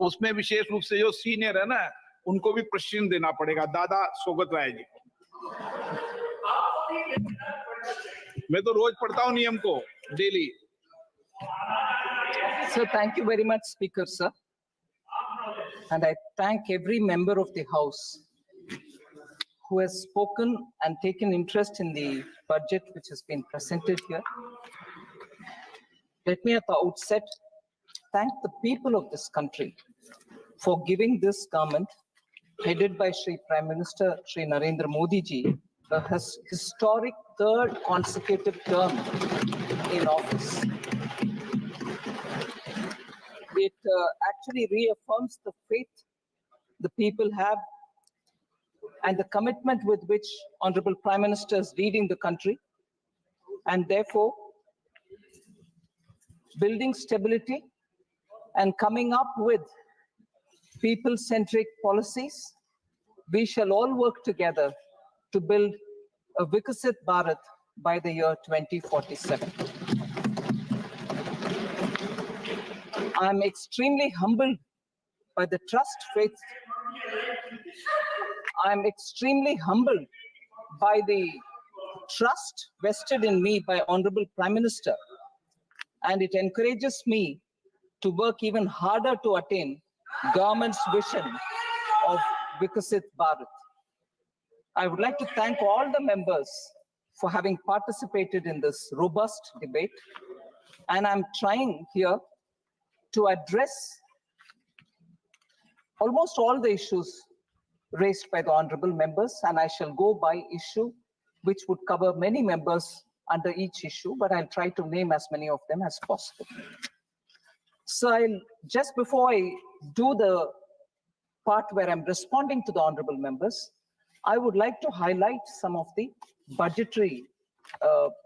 उसमें विशेष रूप से जो सीनियर है ना, उनको भी प्रशिक्षण देना पड़ेगा। दादा सोगत राय जी, मैं तो रोज पढ़ता हूँ नियम को, daily. So thank you very much, Speaker, sir. And I thank every member of the House who has spoken and taken interest in the budget which has been presented here. Let me at the outset thank the people of this country for giving this government, headed by Shri Prime Minister Shri Narendra Modi ji, a historic third consecutive term in office. It actually reaffirms the faith the people have and the commitment with which Honorable Prime Minister is leading the country, and therefore building stability and coming up with people-centric policies. We shall all work together to build a Vikasit Bharat by the year 2047. I'm extremely humbled by the trust faith. I'm extremely humbled by the trust vested in me by Honorable Prime Minister, and it encourages me to work even harder to attain government's vision of Vikasit Bharat. I would like to thank all the members for having participated in this robust debate, and I'm trying here to address almost all the issues raised by the honorable members, and I shall go by issue, which would cover many members under each issue, but I'll try to name as many of them as possible. So just before I do the part where I'm responding to the honorable members, I would like to highlight some of the budgetary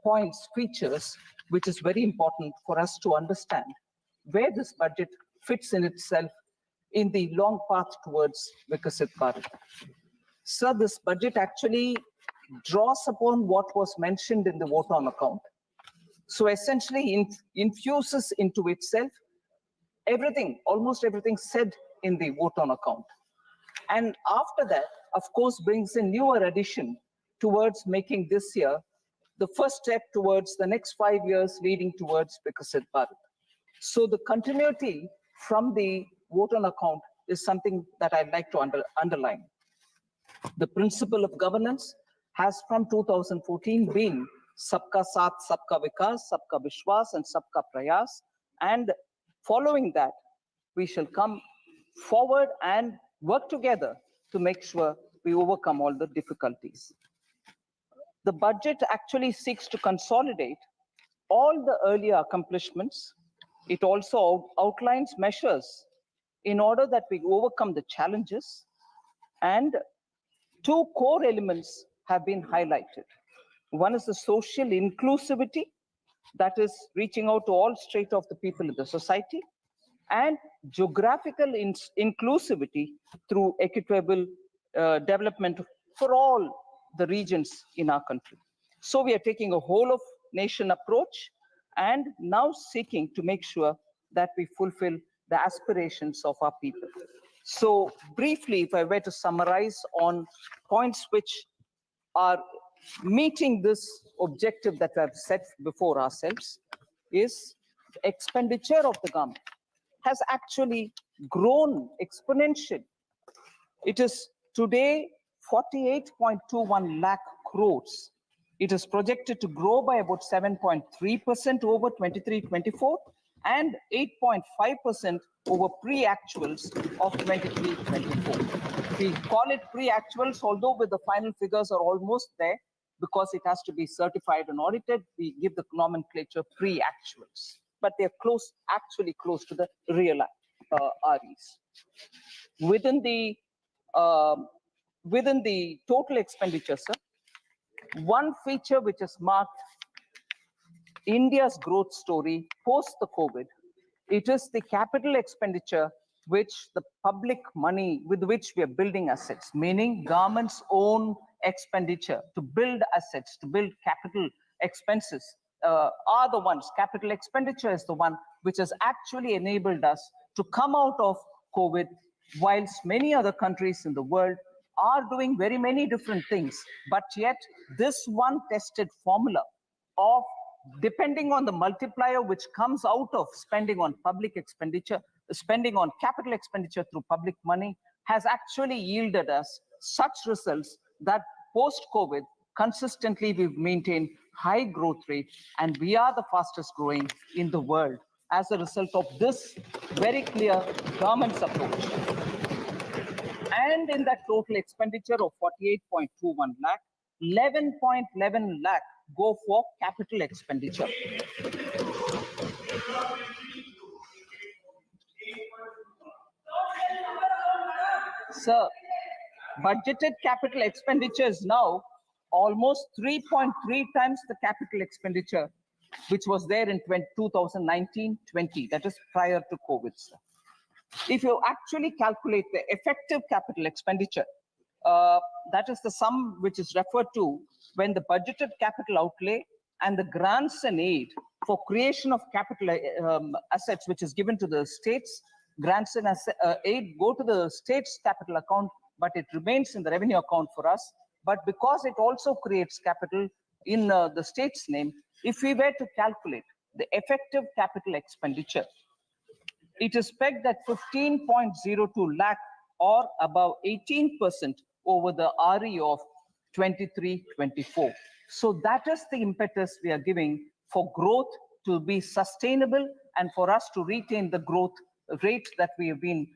points, features, which is very important for us to understand where this budget fits in itself in the long path towards Vikasit Bharat. So this budget actually draws upon what was mentioned in the vote on account. So essentially infuses into itself everything, almost everything said in the vote on account. And after that, of course, brings a newer addition towards making this year the first step towards the next 5 years leading towards Vikasit Bharat. So the continuity from the vote on account is something that I'd like to underline. The principle of governance has from 2014 been Sabka Saath, Sabka Vikas, Sabka Vishwas, and Sabka Prayas. And following that, we shall come forward and work together to make sure we overcome all the difficulties. The budget actually seeks to consolidate all the earlier accomplishments. It also outlines measures in order that we overcome the challenges, and two core elements have been highlighted. One is the social inclusivity, that is reaching out to all strata of the people in the society, and geographical inclusivity through equitable development for all the regions in our country. So we are taking a whole of nation approach and now seeking to make sure that we fulfill the aspirations of our people. So briefly, if I were to summarize on points which are meeting this objective that I've set before ourselves, is expenditure of the government has actually grown exponentially. It is today 48.21 lakh crores. It is projected to grow by about 7.3% over 23-24 and 8.5% over pre-actuals of 23-24. We call it pre-actuals, although with the final figures are almost there because it has to be certified and audited. We give the nomenclature pre-actuals, but they're actually close to the real REs. Within the total expenditure, sir, one feature which has marked India's growth story post the COVID, it is the capital expenditure, which the public money with which we are building assets, meaning government's own expenditure to build assets, to build capital expenses, are the ones, capital expenditure is the one which has actually enabled us to come out of COVID, whilst many other countries in the world are doing very many different things. But yet this one tested formula of depending on the multiplier which comes out of spending on public expenditure, spending on capital expenditure through public money, has actually yielded us such results that post-COVID, consistently we've maintained high growth rate, and we are the fastest growing in the world as a result of this very clear government's approach. And in that total expenditure of 48.21 lakh, 11.11 lakh go for capital expenditure. Sir, budgeted capital expenditure is now almost 3.3 times the capital expenditure which was there in 2019-20, that is prior to COVID, sir. If you actually calculate the effective capital expenditure, that is the sum which is referred to when the budgeted capital outlay and the grants and aid for creation of capital assets which is given to the states, grants and aid go to the state's capital account, but it remains in the revenue account for us. But because it also creates capital in the state's name, if we were to calculate the effective capital expenditure, it is pegged at 15.02 lakh or about 18% over the RE of 23-24. So that is the impetus we are giving for growth to be sustainable and for us to retain the growth rate that we have been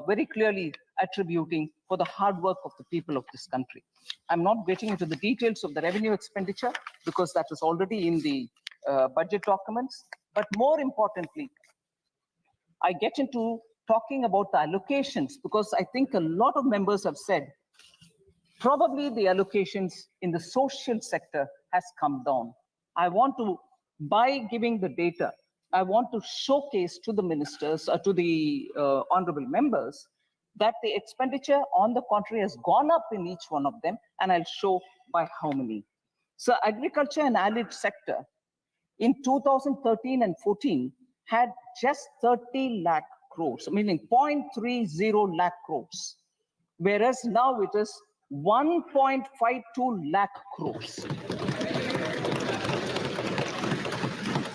very clearly attributing for the hard work of the people of this country. I'm not getting into the details of the revenue expenditure because that is already in the budget documents. But more importantly, I get into talking about the allocations because I think a lot of members have said probably the allocations in the social sector has come down. I want to, by giving the data, I want to showcase to the ministers, to the honorable members, that the expenditure on the contrary has gone up in each one of them, and I'll show by how many. So agriculture and allied sector in 2013 and 14 had just 30 lakh crores, meaning 0.30 lakh crores, whereas now it is 1.52 lakh crores.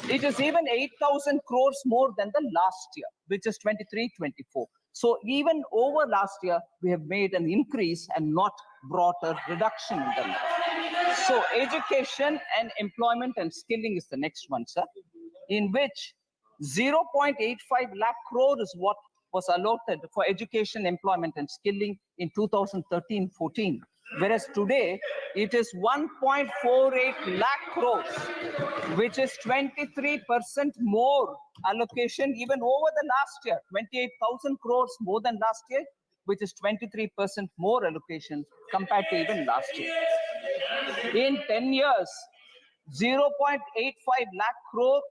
It is even 8,000 crores more than the last year, which is 23-24. So even over last year, we have made an increase and not brought a reduction in them. So education and employment and skilling is the next one, sir, in which 0.85 lakh crore is what was allotted for education, employment and skilling in 2013-14. Whereas today, it is 1.48 lakh crores, which is 23% more allocation even over the last year, 28,000 crores more than last year, which is 23% more allocation compared to even last year. In 10 years, 0.85 lakh crore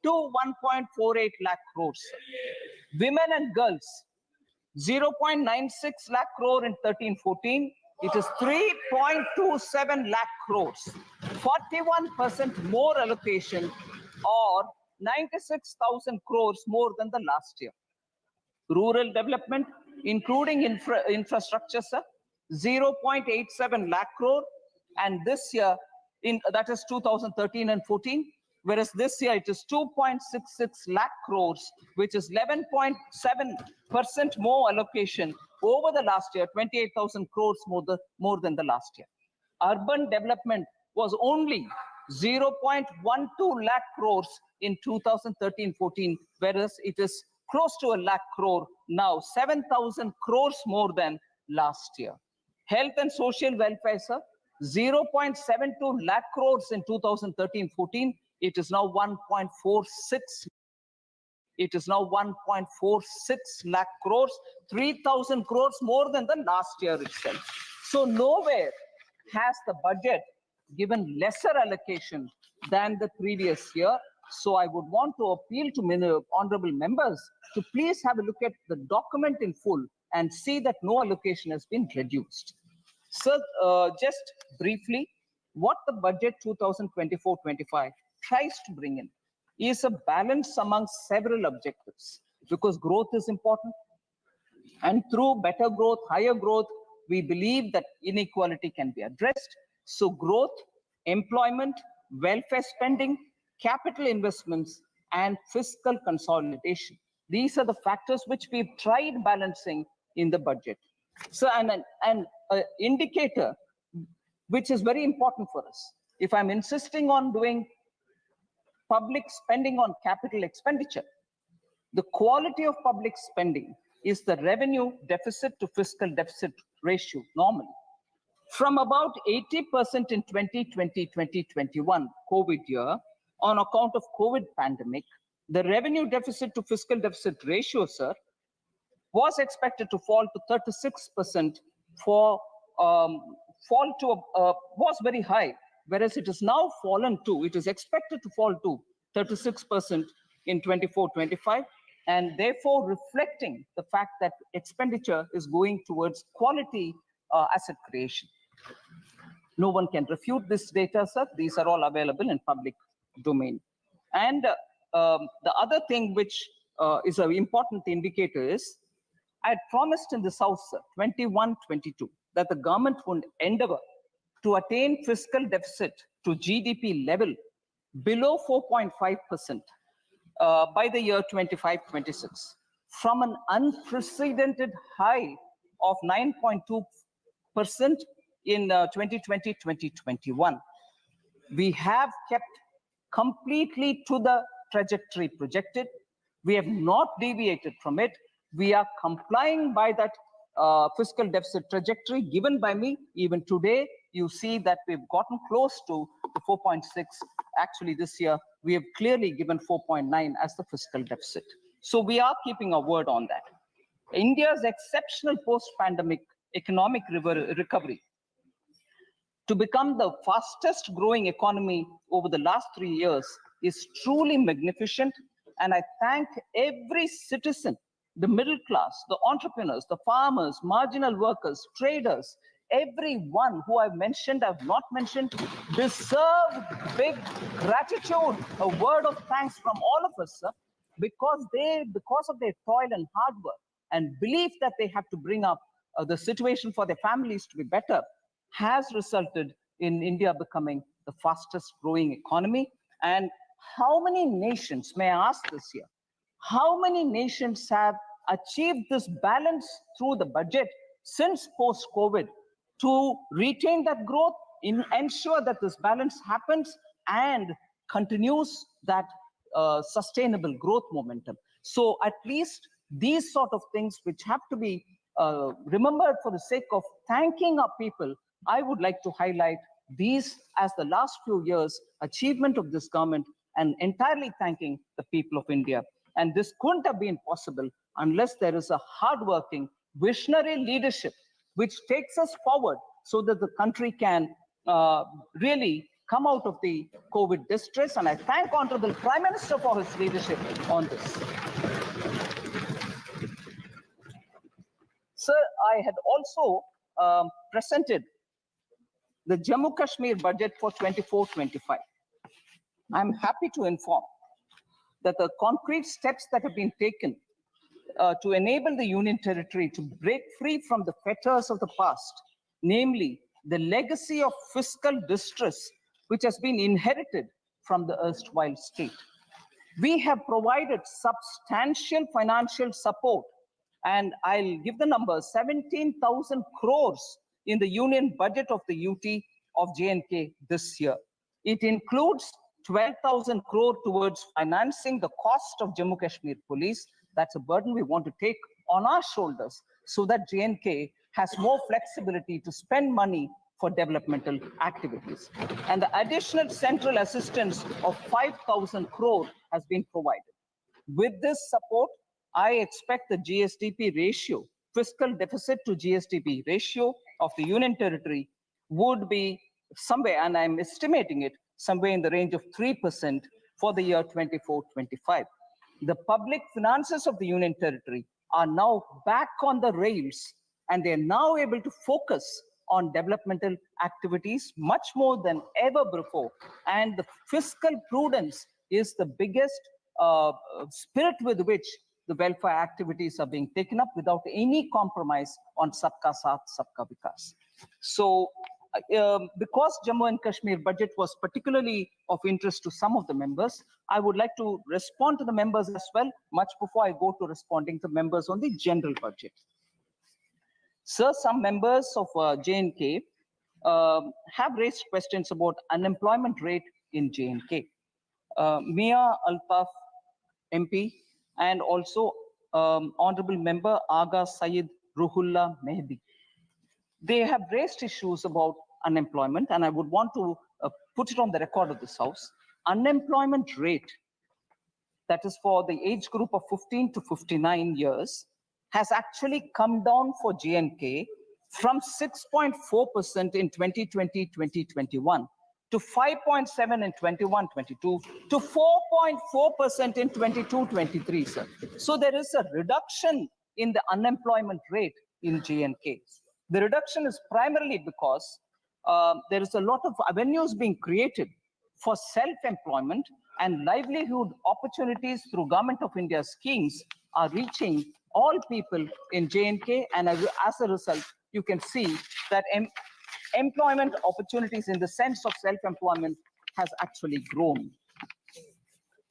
to 1.48 lakh crores. Women and girls, 0.96 lakh crore in 13-14. It is 3.27 lakh crores, 41% more allocation or 96,000 crores more than the last year. Rural development, including infrastructure, sir, 0.87 lakh crore, and this year, that is 2013 and 14, whereas this year it is 2.66 lakh crores, which is 11.7% more allocation over the last year, 28,000 crores more than the last year. Urban development was only 0.12 lakh crores in 2013-14, whereas it is close to a lakh crore now, 7,000 crores more than last year. Health and social welfare, sir, 0.72 lakh crores in 2013-14. It is now 1.46. It is now 1.46 lakh crores, 3,000 crores more than the last year itself. So nowhere has the budget given lesser allocation than the previous year. So I would want to appeal to honorable members to please have a look at the document in full and see that no allocation has been reduced. So just briefly, what the budget 2024-25 tries to bring in is a balance among several objectives. because growth is important. And through better growth, higher growth, we believe that inequality can be addressed. So growth, employment, welfare spending, capital investments, and fiscal consolidation. These are the factors which we've tried balancing in the budget. So an indicator which is very important for us. If I'm insisting on doing public spending on capital expenditure, the quality of public spending is the revenue deficit to fiscal deficit ratio normally. From about 80% in 2020-2021 COVID year, on account of COVID pandemic, the revenue deficit to fiscal deficit ratio, sir, was expected to fall to 36% was very high, whereas it is now fallen to, it is expected to fall to 36% in 24-25, and therefore reflecting the fact that expenditure is going towards quality asset creation. No one can refute this data, sir. These are all available in public domain. And the other thing which is an important indicator is, I had promised in the South, sir, 21-22, that the government would endeavor to attain fiscal deficit to GDP level below 4.5% by the year 25-26, from an unprecedented high of 9.2% in 2020-2021. We have kept completely to the trajectory projected. We have not deviated from it. We are complying by that fiscal deficit trajectory given by me. Even today, you see that we've gotten close to the 4.6. Actually, this year, we have clearly given 4.9 as the fiscal deficit. So we are keeping our word on that. India's exceptional post-pandemic economic recovery to become the fastest growing economy over the last 3 years is truly magnificent. And I thank every citizen, the middle class, the entrepreneurs, the farmers, marginal workers, traders, everyone who I've mentioned, I've not mentioned, deserve big gratitude, a word of thanks from all of us, sir, because of their toil and hard work and belief that they have to bring up the situation for their families to be better, has resulted in India becoming the fastest growing economy. And how many nations, may I ask this here, how many nations have achieved this balance through the budget since post-COVID to retain that growth, ensure that this balance happens and continues that sustainable growth momentum? So at least these sort of things which have to be remembered for the sake of thanking our people, I would like to highlight these as the last few years achievement of this government and entirely thanking the people of India. And this couldn't have been possible unless there is a hardworking, visionary leadership which takes us forward so that the country can really come out of the COVID distress. And I thank Honorable Prime Minister for his leadership on this. Sir, I had also presented the Jammu and Kashmir budget for 24-25. I'm happy to inform that the concrete steps that have been taken to enable the Union Territory to break free from the fetters of the past, namely the legacy of fiscal distress which has been inherited from the erstwhile state. We have provided substantial financial support, and I'll give the number, 17,000 crores in the union budget of the UT of J&K this year. It includes 12,000 crore towards financing the cost of Jammu and Kashmir Police. That's a burden we want to take on our shoulders so that J&K has more flexibility to spend money for developmental activities. And the additional central assistance of 5,000 crore has been provided. With this support, I expect the GSDP ratio, fiscal deficit to GSDP ratio of the Union Territory would be somewhere, and I'm estimating it, somewhere in the range of 3% for the year 24-25. The public finances of the Union Territory are now back on the rails, and they're now able to focus on developmental activities much more than ever before. And the fiscal prudence is the biggest spirit with which the welfare activities are being taken up without any compromise on Sabka Saath, Sabka Vikas. So because Jammu and Kashmir budget was particularly of interest to some of the members, I would like to respond to the members as well, much before I go to responding to members on the general budget. Sir, some members of J&K have raised questions about unemployment rate in J&K. Mia Altaf MP and also Honorable Member Aga Syed Ruhullah Mehdi. They have raised issues about unemployment, and I would want to put it on the record of this House. Unemployment rate, that is for the age group of 15 to 59 years, has actually come down for J&K from 6.4% in 2020-2021 to 5.7% in 21-22 to 4.4% in 22-23, sir. So there is a reduction in the unemployment rate in J&K. The reduction is primarily because there is a lot of avenues being created for self-employment, and livelihood opportunities through Government of India schemes are reaching all people in J&K, and as a result, you can see that employment opportunities in the sense of self-employment has actually grown.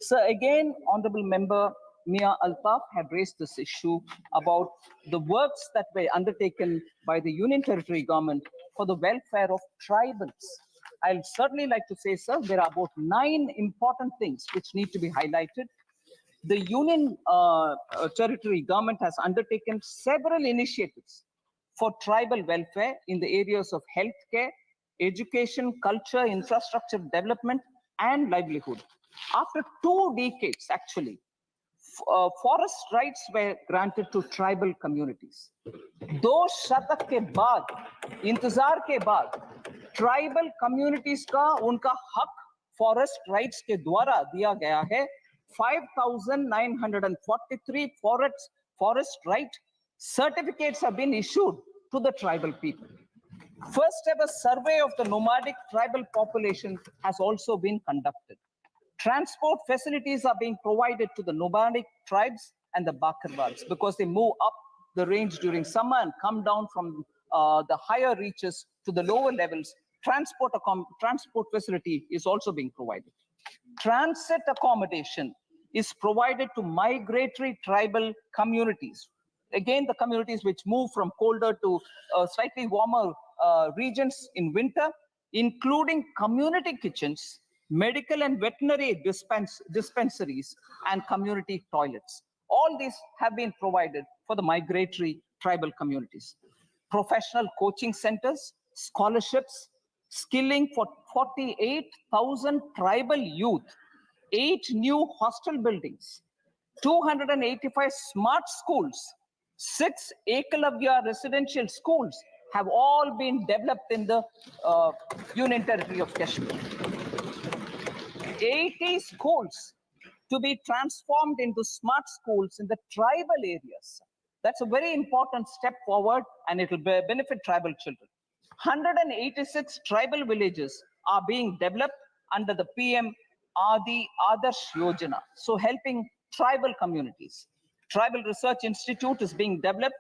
So again, Honorable Member Mia Altaf had raised this issue about the works that were undertaken by the Union Territory government for the welfare of tribals. I'll certainly like to say, sir, there are about 9 important things which need to be highlighted. The Union Territory government has undertaken several initiatives for tribal welfare in the areas of healthcare, education, culture, infrastructure development, and livelihood. After 2 decades, actually, forest rights were granted to tribal communities. 2 शतक के बाद, इंतजार के बाद, tribal communities का उनका हक forest rights के द्वारा दिया गया है. 5,943 forest right certificates have been issued to the tribal people. First ever survey of the nomadic tribal population has also been conducted. Transport facilities are being provided to the nomadic tribes and the Bakarwals because they move up the range during summer and come down from the higher reaches to the lower levels. Transport facility is also being provided. Transit accommodation is provided to migratory tribal communities. Again, the communities which move from colder to slightly warmer regions in winter, including community kitchens, medical and veterinary dispensaries, and community toilets. All these have been provided for the migratory tribal communities. Professional coaching centers, scholarships, skilling for 48,000 tribal youth, 8 new hostel buildings, 285 smart schools, 6 Ekalavya residential schools have all been developed in the Union Territory of Kashmir. 80 schools to be transformed into smart schools in the tribal areas. That's a very important step forward, and it will benefit tribal children. 186 tribal villages are being developed under the PM Adi Adarsh Yojana, so helping tribal communities. Tribal Research Institute is being developed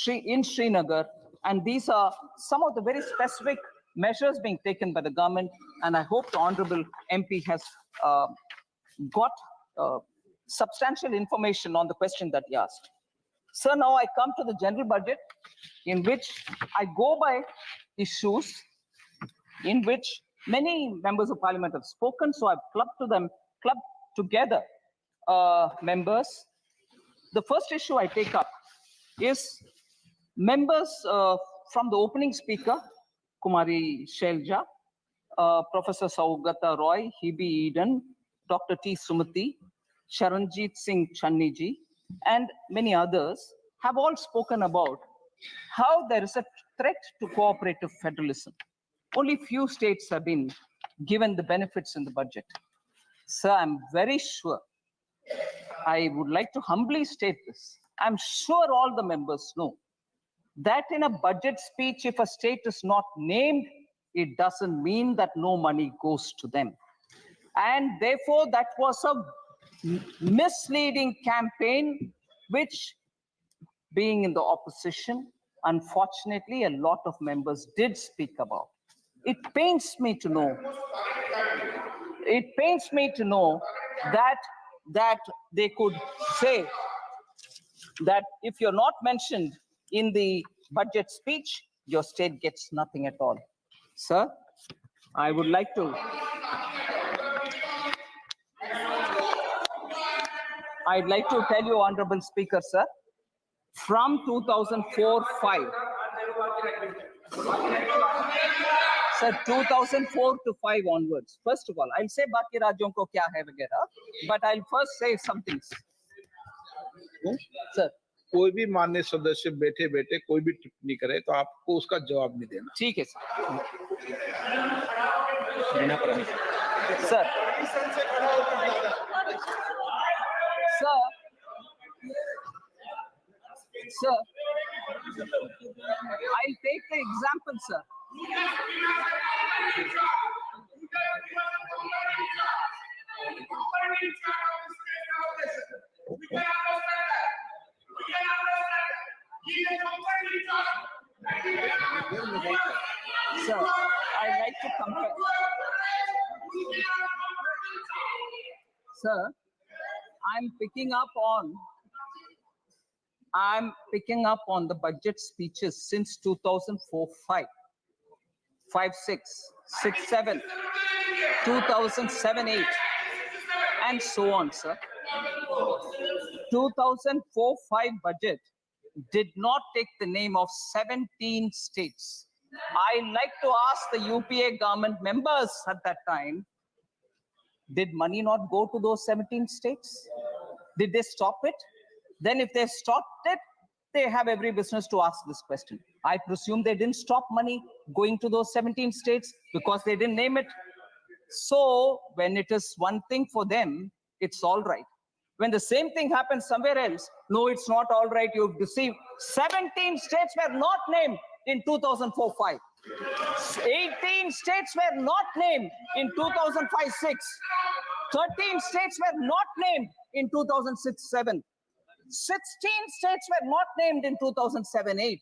in Srinagar, and these are some of the very specific measures being taken by the government, and I hope the Honorable MP has got substantial information on the question that he asked. So now I come to the general budget, in which I go by issues in which many members of parliament have spoken, so I've clubbed together members. The first issue I take up is members from the opening speaker, Kumari Shelja, Professor Saugata Roy, Hebe Eden, Dr. T. Sumati, Charanjit Singh Channiji, and many others have all spoken about how there is a threat to cooperative federalism. Only few states have been given the benefits in the budget. Sir, I'm very sure, I would like to humbly state this, I'm sure all the members know that in a budget speech, if a state is not named, it doesn't mean that no money goes to them. And therefore, that was a misleading campaign, which, being in the opposition, unfortunately, a lot of members did speak about. It pains me to know. It pains me to know that they could say that if you're not mentioned in the budget speech, your state gets nothing at all. Sir, I would like to. I'd like to tell you, Honorable Speaker, sir, from 2004-5, sir, 2004 to 5 onwards. First of all, I'll say बाकी राज्यों को क्या है वगैरह, but I'll first say some things. Sir, कोई भी माननीय सदस्य बैठे बैठे कोई भी टिप्पणी करे तो आपको उसका जवाब नहीं देना। ठीक है sir. Sir, I'll take the example, sir. Sir, I'd like to compare. Sir, I'm picking up on the budget speeches since 2004-5, 5-6, 6-7, 2007-8, and so on, sir. 2004-5 budget did not take the name of 17 states. I like to ask the UPA government members at that time, did money not go to those 17 states? Did they stop it? Then if they stopped it, they have every business to ask this question. I presume they didn't stop money going to those 17 states because they didn't name it. So when it is one thing for them, it's all right. When the same thing happens somewhere else, no, it's not all right, you've deceived. 17 states were not named in 2004-5. 18 states were not named in 2005-6. 13 states were not named in 2006-7. 16 states were not named in 2007-8.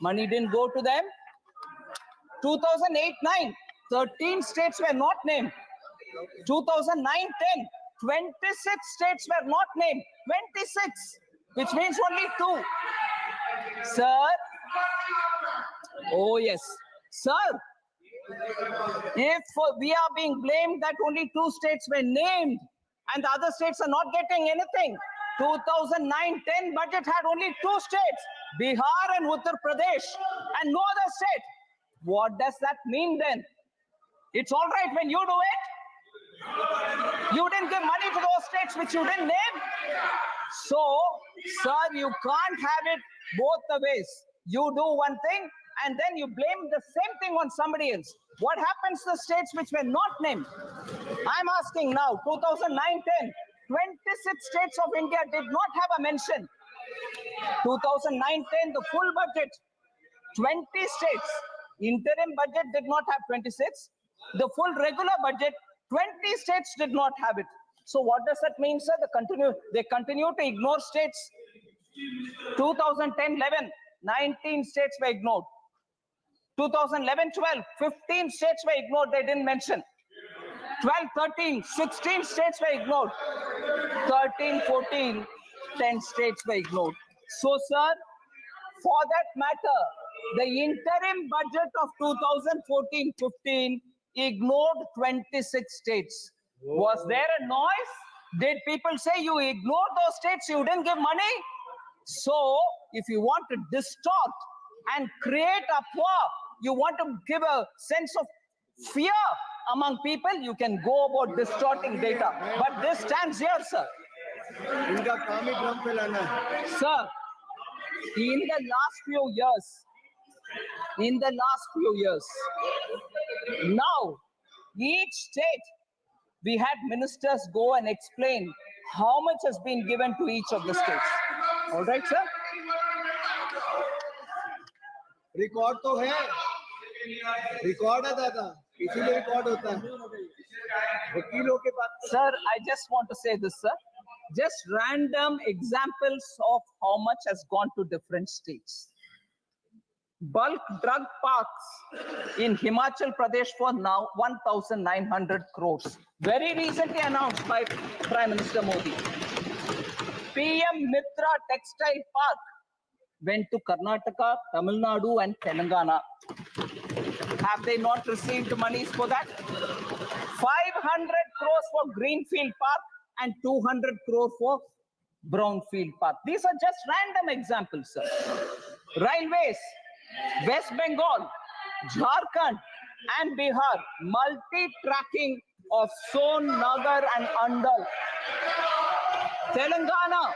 Money didn't go to them. 2008-9, 13 states were not named. 2009-10, 26 states were not named. 26, which means only 2. Sir, oh yes, sir, if we are being blamed that only 2 states were named and the other states are not getting anything, 2009-10 budget had only 2 states, Bihar and Uttar Pradesh, and no other state. What does that mean then? It's all right when you do it. You didn't give money to those states which you didn't name. So, sir, you can't have it both the ways. You do one thing and then you blame the same thing on somebody else. What happens to the states which were not named? I'm asking now, 2009-10, 26 states of India did not have a mention. 2009-10, the full budget, 20 states. Interim budget did not have 26. The full regular budget, 20 states did not have it. So what does that mean, sir? They continue to ignore states. 2010-11, 19 states were ignored. 2011-12, 15 states were ignored, they didn't mention. 12-13, 16 states were ignored. 13-14, 10 states were ignored. So, sir, for that matter, the interim budget of 2014-15 ignored 26 states. Was there a noise? Did people say you ignored those states, you didn't give money? So, if you want to distort and create a poor, you want to give a sense of fear among people, you can go about distorting data. But this stands here, sir. Sir, in the last few years, now, each state, we had ministers go and explain how much has been given to each of the states. All right, sir? Record तो है, record है दादा, इसीलिए record होता है वकीलों के पास. Sir, I just want to say this, sir. just random examples of how much has gone to different states. Bulk drug parks in Himachal Pradesh for now 1,900 crores. Very recently announced by Prime Minister Modi. PM Mitra Textile Park went to Karnataka, Tamil Nadu and Telangana. Have they not received monies for that? 500 crores for Greenfield Park and 200 crore for Brownfield Park. These are just random examples, sir. Railways, West Bengal, Jharkhand and Bihar, multi-tracking of Son, Nagar and Andal. Telangana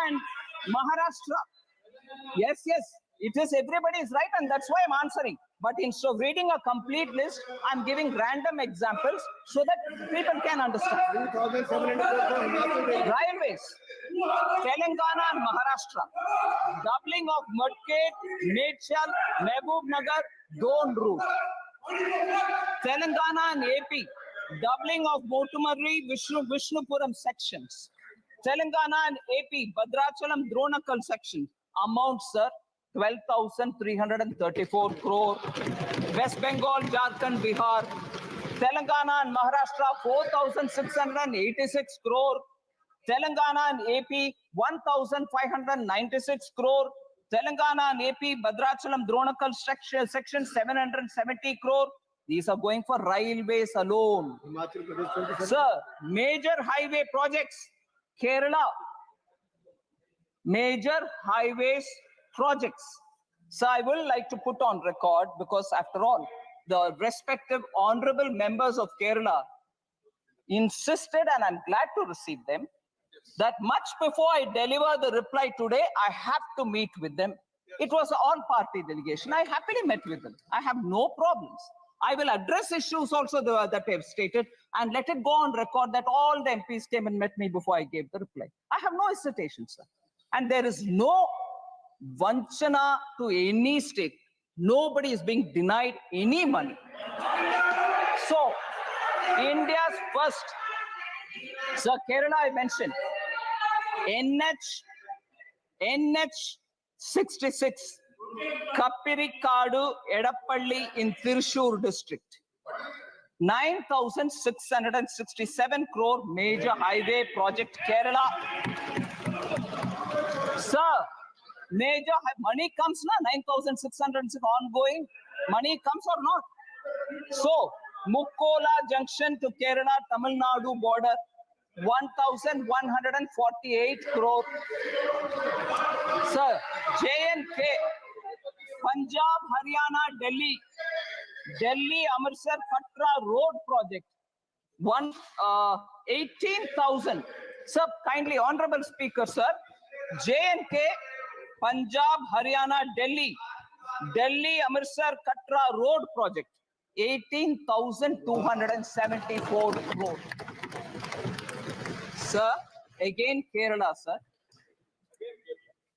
and Maharashtra. Yes, it is everybody's right, and that's why I'm answering. But instead of reading a complete list, I'm giving random examples so that people can understand. 2,700 crore. Railways, Telangana and Maharashtra, doubling of Mudgate, Medchal, Mehboob Nagar, Don route. Telangana and AP, doubling of Motumarri, Vishnupuram sections. Telangana and AP, Bhadrachalam, Dronakal section. Amount, sir, 12,334 crore. West Bengal, Jharkhand, Bihar. Telangana and Maharashtra, 4,686 crore. Telangana and AP, 1,596 crore. Telangana and AP, Bhadrachalam, Dronakal section, 770 crore. These are going for railways alone. Sir, major highway projects, Kerala, major highways projects. So I will like to put on record, because after all, the respective honorable members of Kerala insisted, and I'm glad to receive them, that much before I deliver the reply today, I have to meet with them. It was an all-party delegation. I happily met with them. I have no problems. I will address issues also that they have stated, and let it go on record that all the MPs came and met me before I gave the reply. I have no hesitation, sir. And there is no vanchana to any state. Nobody is being denied any money. So, India's first, sir, Kerala I mentioned, NH 66, Kappirikadu, Edappalli in Thrissur district. 9,667 crore major highway project, Kerala. Sir, major money comes now, 9,606 ongoing. Money comes or not? So, Mukkola junction to Kerala, Tamil Nadu border, 1,148 crore. Sir, J&K, Punjab, Haryana, Delhi, Amritsar, Katra road project, 18,000. Sir, kindly, honorable speaker, sir, J&K, Punjab, Haryana, Delhi, Amritsar, Katra road project, 18,274 crore. Sir, again Kerala, sir,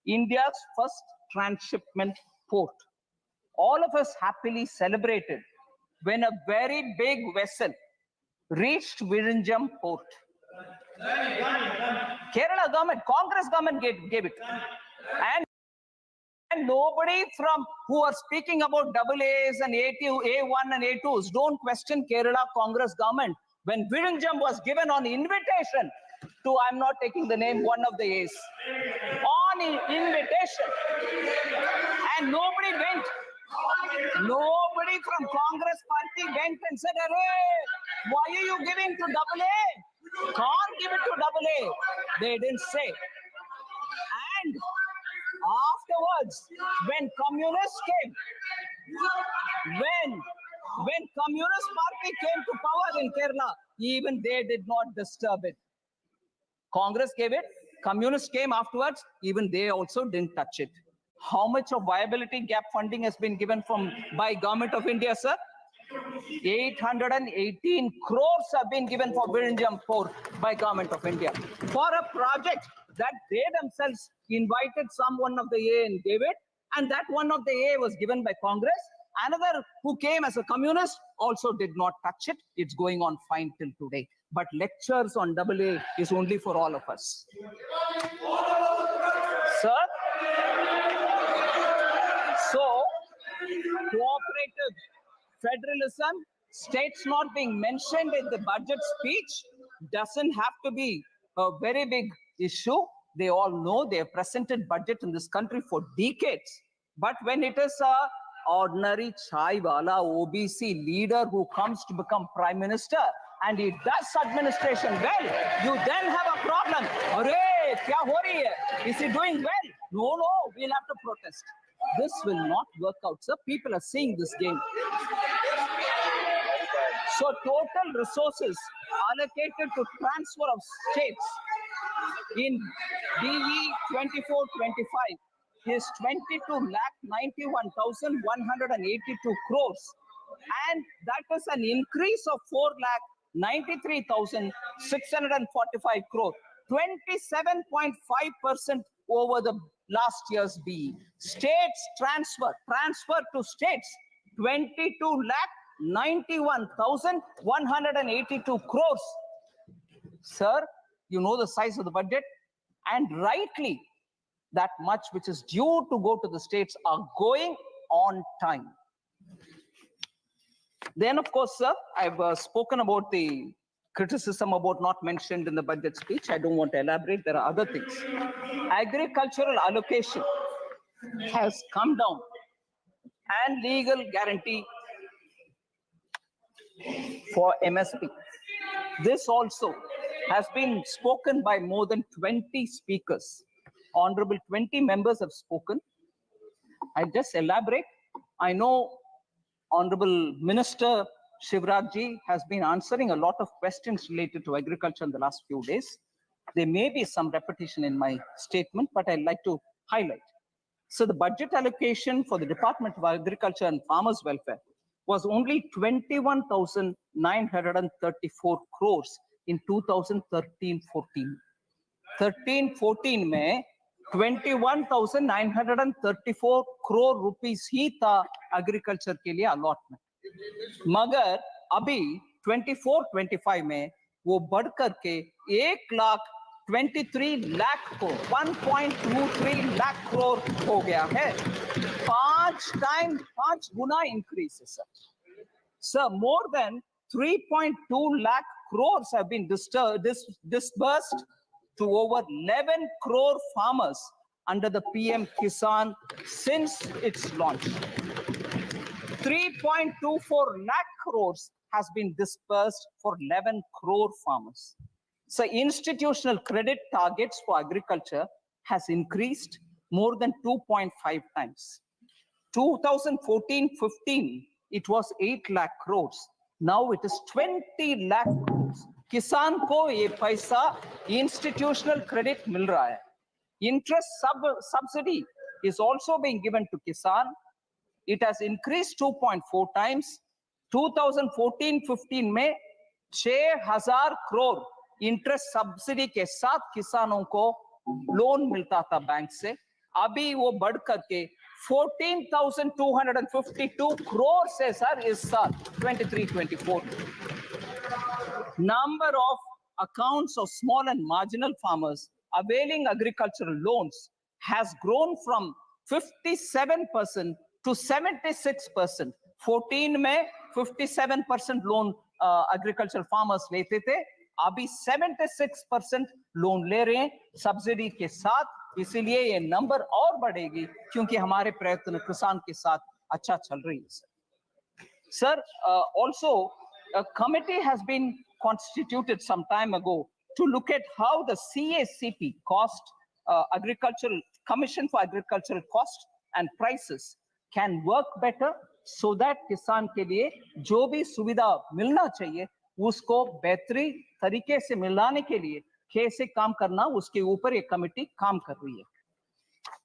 India's first transshipment port. All of us happily celebrated when a very big vessel reached Virinjam port. Kerala government, Congress government gave it. And nobody from who are speaking about AAs and A1 and A2s don't question Kerala Congress government when Virinjam was given on invitation to, I'm not taking the name, one of the A's. On invitation. And nobody went. Nobody from Congress party went and said, "Arey, why are you giving to AA? Can't give it to AA." They didn't say. And afterwards, when communists came, when Communist Party came to power in Kerala, even they did not disturb it. Congress gave it, communists came afterwards, even they also didn't touch it. How much of viability gap funding has been given by Government of India, sir? 818 crores have been given for Virinjam Port by Government of India for a project that they themselves invited one of the A and gave it, and that one of the A was given by Congress. Another who came as a communist also did not touch it. It's going on fine till today. but lectures on AA is only for all of us. Sir, so cooperative federalism, states not being mentioned in the budget speech doesn't have to be a very big issue. They all know they have presented budget in this country for decades. But when it is a ordinary chai wala OBC leader who comes to become prime minister and he does administration well, you then have a problem. Arey, kya ho rahi hai? Is he doing well? No, we'll have to protest. This will not work out, sir. People are seeing this game. So total resources allocated to transfer of states in DE 24-25 is 22,91,182 crores. And that is an increase of 4,93,645 crores. 27.5% over the last year's BE. States transfer to states, 22,91,182 crores. Sir, you know the size of the budget, and rightly, that much which is due to go to the states are going on time. Then, of course, sir, I've spoken about the criticism about not mentioned in the budget speech. I don't want to elaborate. There are other things. Agricultural allocation has come down, and legal guarantee for MSP. This also has been spoken by more than 20 speakers. Honorable 20 members have spoken. I'll just elaborate. I know Honorable Minister Shivraj Ji has been answering a lot of questions related to agriculture in the last few days. There may be some repetition in my statement, but I'd like to highlight. So the budget allocation for the Department of Agriculture and Farmers Welfare was only 21,934 crores in 2013-14. 13-14 में 21,934 crore rupees ही था agriculture के लिए allotment. मगर अभी 24-25 में वो बढ़ करके 1,23 lakh crore, 1.23 lakh crore हो गया है. 5 गुना increase है, sir. Sir, more than 3.2 lakh crores have been disbursed to over 11 crore farmers under the PM Kisan since its launch. 3.24 lakh crores has been disbursed for 11 crore farmers. So institutional credit targets for agriculture has increased more than 2.5 times. 2014-15, it was 8 lakh crores. Now it is 20 lakh crores. किसान को ये पैसा institutional credit मिल रहा है. Interest subsidy is also being given to kisan. It has increased 2.4 times. 2014-15 में 6,000 crore interest subsidy के साथ किसानों को लोन मिलता था बैंक से. अभी वो बढ़ करके 14,252 crore है सर इस साल 23-24. Number of accounts of small and marginal farmers availing agricultural loans has grown from 57% to 76%. 14 में 57% loan agricultural farmers लेते थे. अभी 76% लोन ले रहे हैं सब्सिडी के साथ. इसीलिए ये नंबर और बढ़ेगी क्योंकि हमारे प्रयत्न किसान के साथ अच्छा चल रही है. Sir, also a committee has been constituted some time ago to look at how the CACP agricultural Commission for Agricultural Cost and Prices can work better so that किसान के लिए जो भी सुविधा मिलना चाहिए उसको बेहतरी तरीके से मिलाने के लिए कैसे काम करना उसके ऊपर एक कमेटी काम कर रही है.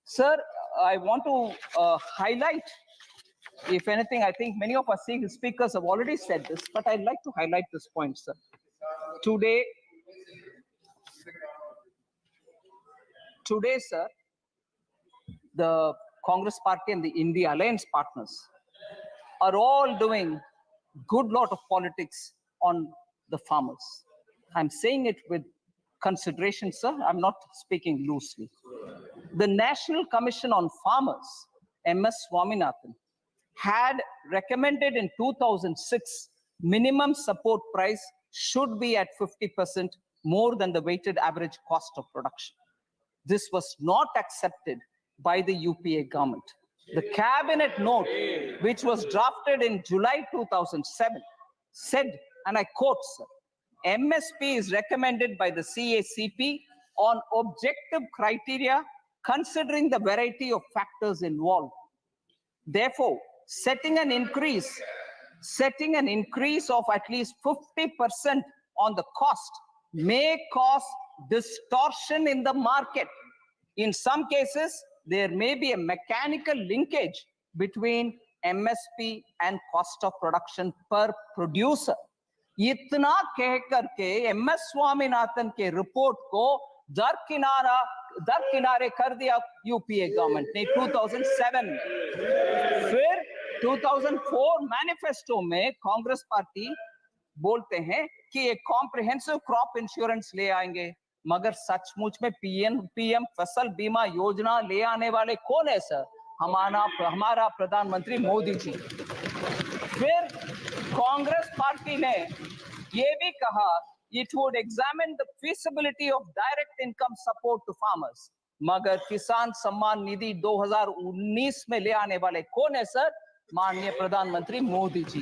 Sir, I want to highlight, if anything, I think many of our speakers have already said this, but I'd like to highlight this point, sir. Today, sir, the Congress Party and the India Alliance partners are all doing good lot of politics on the farmers. I'm saying it with consideration, sir. I'm not speaking loosely. The National Commission on Farmers, MS Swaminathan, had recommended in 2006 minimum support price should be at 50% more than the weighted average cost of production. This was not accepted by the UPA government. The cabinet note, which was drafted in July 2007, said, and I quote, sir, MSP is recommended by the CACP on objective criteria considering the variety of factors involved. Therefore, setting an increase of at least 50% on the cost may cause distortion in the market. In some cases, there may be a mechanical linkage between MSP and cost of production per producer. इतना कह करके MS Swaminathan के report को दरकिनारे कर दिया UPA government ने 2007 में। फिर 2004 मैनिफेस्टो में कांग्रेस पार्टी बोलते हैं कि एक कॉम्प्रिहेंसिव क्रॉप इंश्योरेंस ले आएंगे, मगर सचमुच में पीएम फसल बीमा योजना ले आने वाले कौन है सर? हमारा प्रधानमंत्री मोदी जी। फिर कांग्रेस पार्टी ने ये भी कहा it would examine the feasibility of direct income support to farmers, मगर किसान सम्मान निधि 2019 में ले आने वाले कौन है सर? माननीय प्रधानमंत्री मोदी जी।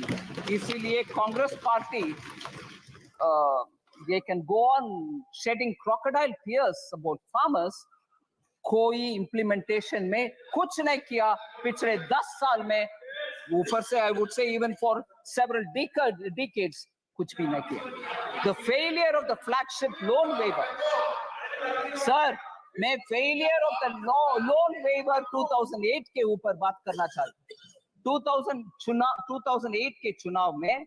इसीलिए Congress party they can go on shedding crocodile tears about farmers. कोई implementation में कुछ नहीं किया पिछले 10 साल में, ऊपर से I would say even for several decades कुछ भी नहीं किया. The failure of the flagship loan waiver. Sir, मैं failure of the loan waiver 2008 के ऊपर बात करना चाहता हूँ. 2008 के चुनाव में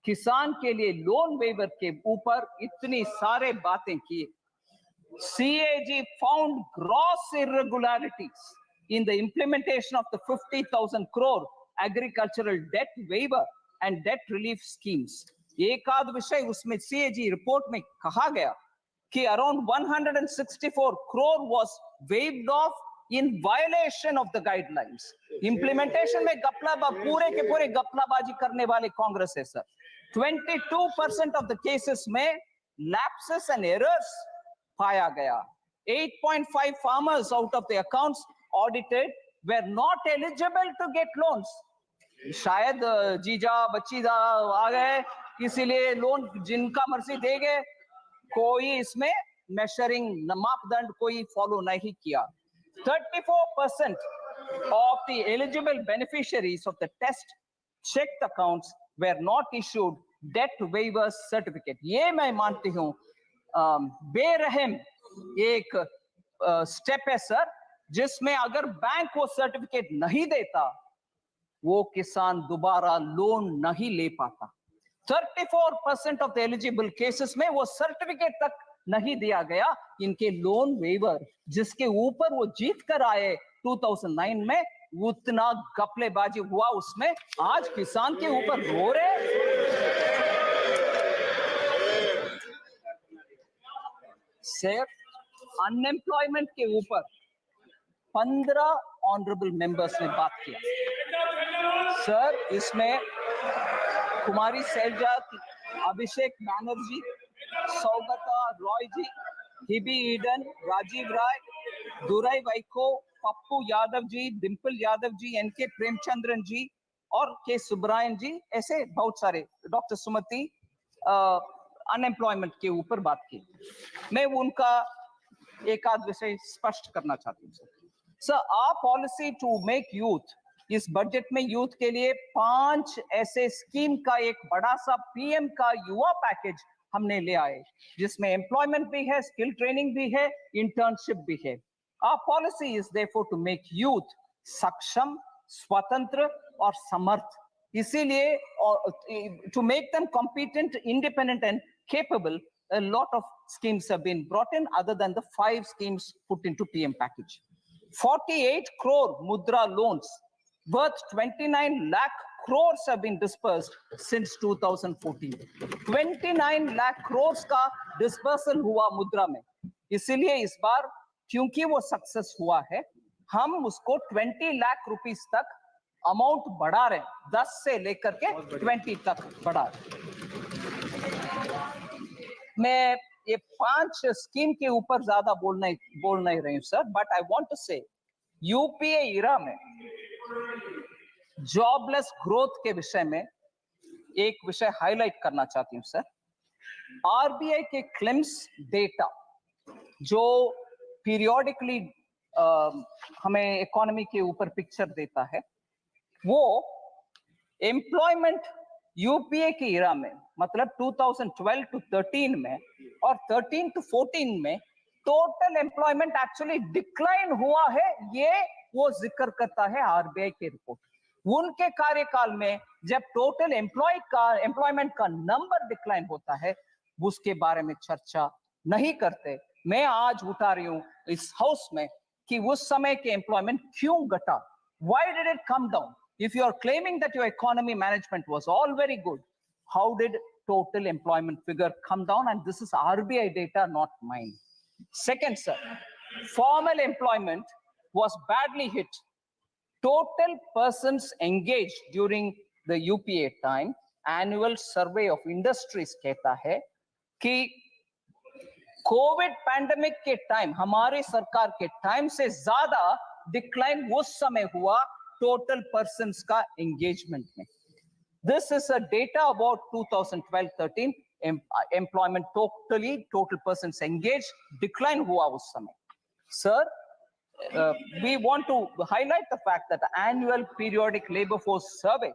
किसान के लिए लोन वेवर के ऊपर इतनी सारे बातें की. CAG found gross irregularities in the implementation of the 50,000 crore agricultural debt waiver and debt relief schemes. एक आध विषय उसमें CAG रिपोर्ट में कहा गया कि around 164 crore was waived off in violation of the guidelines. Implementation में पूरे के पूरे गपलाबाजी करने वाले कांग्रेस है सर. 22% of the cases में lapses and errors पाया गया. 8.5 farmers out of the accounts audited were not eligible to get loans. शायद जीजा बच्चीजा आ गए इसीलिए लोन जिनका मर्जी दे गए. कोई इसमें मेजरिंग मापदंड कोई फॉलो नहीं किया. 34% of the eligible beneficiaries of the test checked accounts were not issued debt waiver certificate. ये मैं मानती हूँ बेरहम एक स्टेप है सर, जिसमें अगर बैंक वो सर्टिफिकेट नहीं देता वो किसान दोबारा लोन नहीं ले पाता. 34% of the eligible cases में वो सर्टिफिकेट तक नहीं दिया गया. इनके लोन वेवर जिसके ऊपर वो जीत कर आए 2009 में, उतना गपलेबाजी हुआ उसमें. आज किसान के ऊपर रो रहे. सर, अनएम्प्लॉयमेंट के ऊपर 15 ऑनरेबल मेंबर्स ने बात किया. सर, इसमें कुमारी सैलजा, अभिषेक बैनर्जी, सौगता रॉय जी, हिबी ईडन, राजीव राय, दुराई वाइको, पप्पू यादव जी, डिम्पल यादव जी, एनके प्रेमचंद्रन जी और के सुब्रायन जी, ऐसे बहुत सारे, डॉक्टर सुमति, अनएम्प्लॉयमेंट के ऊपर बात की. मैं उनका एक आध विषय स्पष्ट करना चाहती हूँ sir. Our policy to make youth, इस बजट में यूथ के लिए 5 ऐसे स्कीम का एक बड़ा सा पीएम का युवा पैकेज हमने ले आए, जिसमें एम्प्लॉयमेंट भी है, स्किल ट्रेनिंग भी है, इंटर्नशिप भी है. Our policy is therefore to make youth सक्षम, स्वतंत्र और समर्थ. इसीलिए to make them competent, independent and capable, a lot of schemes have been brought in other than the 5 schemes put into PM package. 48 crore mudra loans worth 29 lakh crores have been dispersed since 2014. 29 lakh crores का dispersal हुआ मुद्रा में. इसीलिए इस बार क्योंकि वो success हुआ है, हम उसको 20 लाख रुपीस तक अमाउंट बढ़ा रहे हैं, 10 से लेकर के 20 तक बढ़ा रहे हैं. मैं ये 5 स्कीम के ऊपर ज्यादा बोल नहीं रही हूं sir, but I want to say UPA era में जॉबलेस ग्रोथ के विषय में एक विषय हाईलाइट करना चाहती हूं सर. आरबीआई के क्लेम्स डेटा जो पीरियोडिकली हमें इकोनॉमी के ऊपर पिक्चर देता है, वो एम्प्लॉयमेंट यूपीए के इरा में मतलब 2012 to 13 में और 13 to 14 में टोटल एम्प्लॉयमेंट एक्चुअली डिक्लाइन हुआ है, ये वो जिक्र करता है आरबीआई की रिपोर्ट. उनके कार्यकाल में जब टोटल एम्प्लॉयमेंट का नंबर डिक्लाइन होता है, उसके बारे में चर्चा नहीं करते. मैं आज उठा रही हूं इस हाउस में कि उस समय के एम्प्लॉयमेंट क्यों घटा. Why did it come down? If you are claiming that your economy management was all very good, how did total employment figure come down? And this is RBI data, not mine. Second, sir, formal employment was badly hit. Total persons engaged during the UPA time, annual survey of industries कहता है कि Covid pandemic के time, हमारे सरकार के time से ज्यादा decline उस समय हुआ टोटल पर्सन्स का एंगेजमेंट में. This is a data about 2012-13 employment total persons engage decline हुआ उस समय. Sir, we want to highlight the fact that the annual periodic labor force survey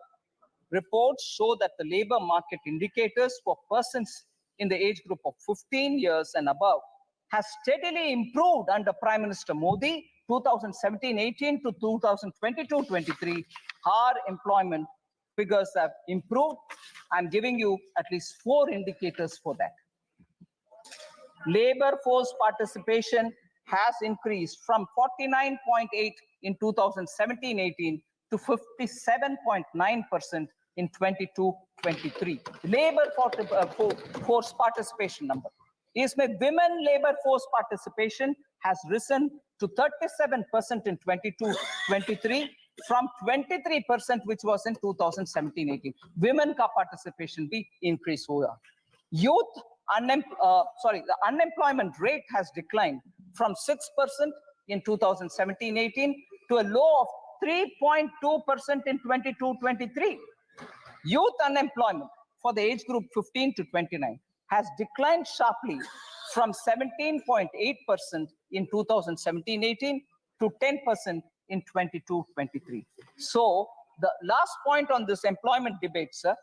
reports show that the labor market indicators for persons in the age group of 15 years and above has steadily improved under Prime Minister Modi 2017-18 to 2022-23. Our employment figures have improved. I'm giving you at least 4 indicators for that. Labor force participation has increased from 49.8 in 2017-18 to 57.9% in 22-23. Labor force participation number. इसमें women labor force participation has risen to 37% in 22-23 from 23% which was in 2017-18. Women का participation भी increase हुआ. Youth the unemployment rate has declined from 6% in 2017-18 to a low of 3.2% in 22-23. Youth unemployment for the age group 15 to 29 has declined sharply from 17.8% in 2017-18 to 10% in 22-23. So the last point on this employment debate, sir,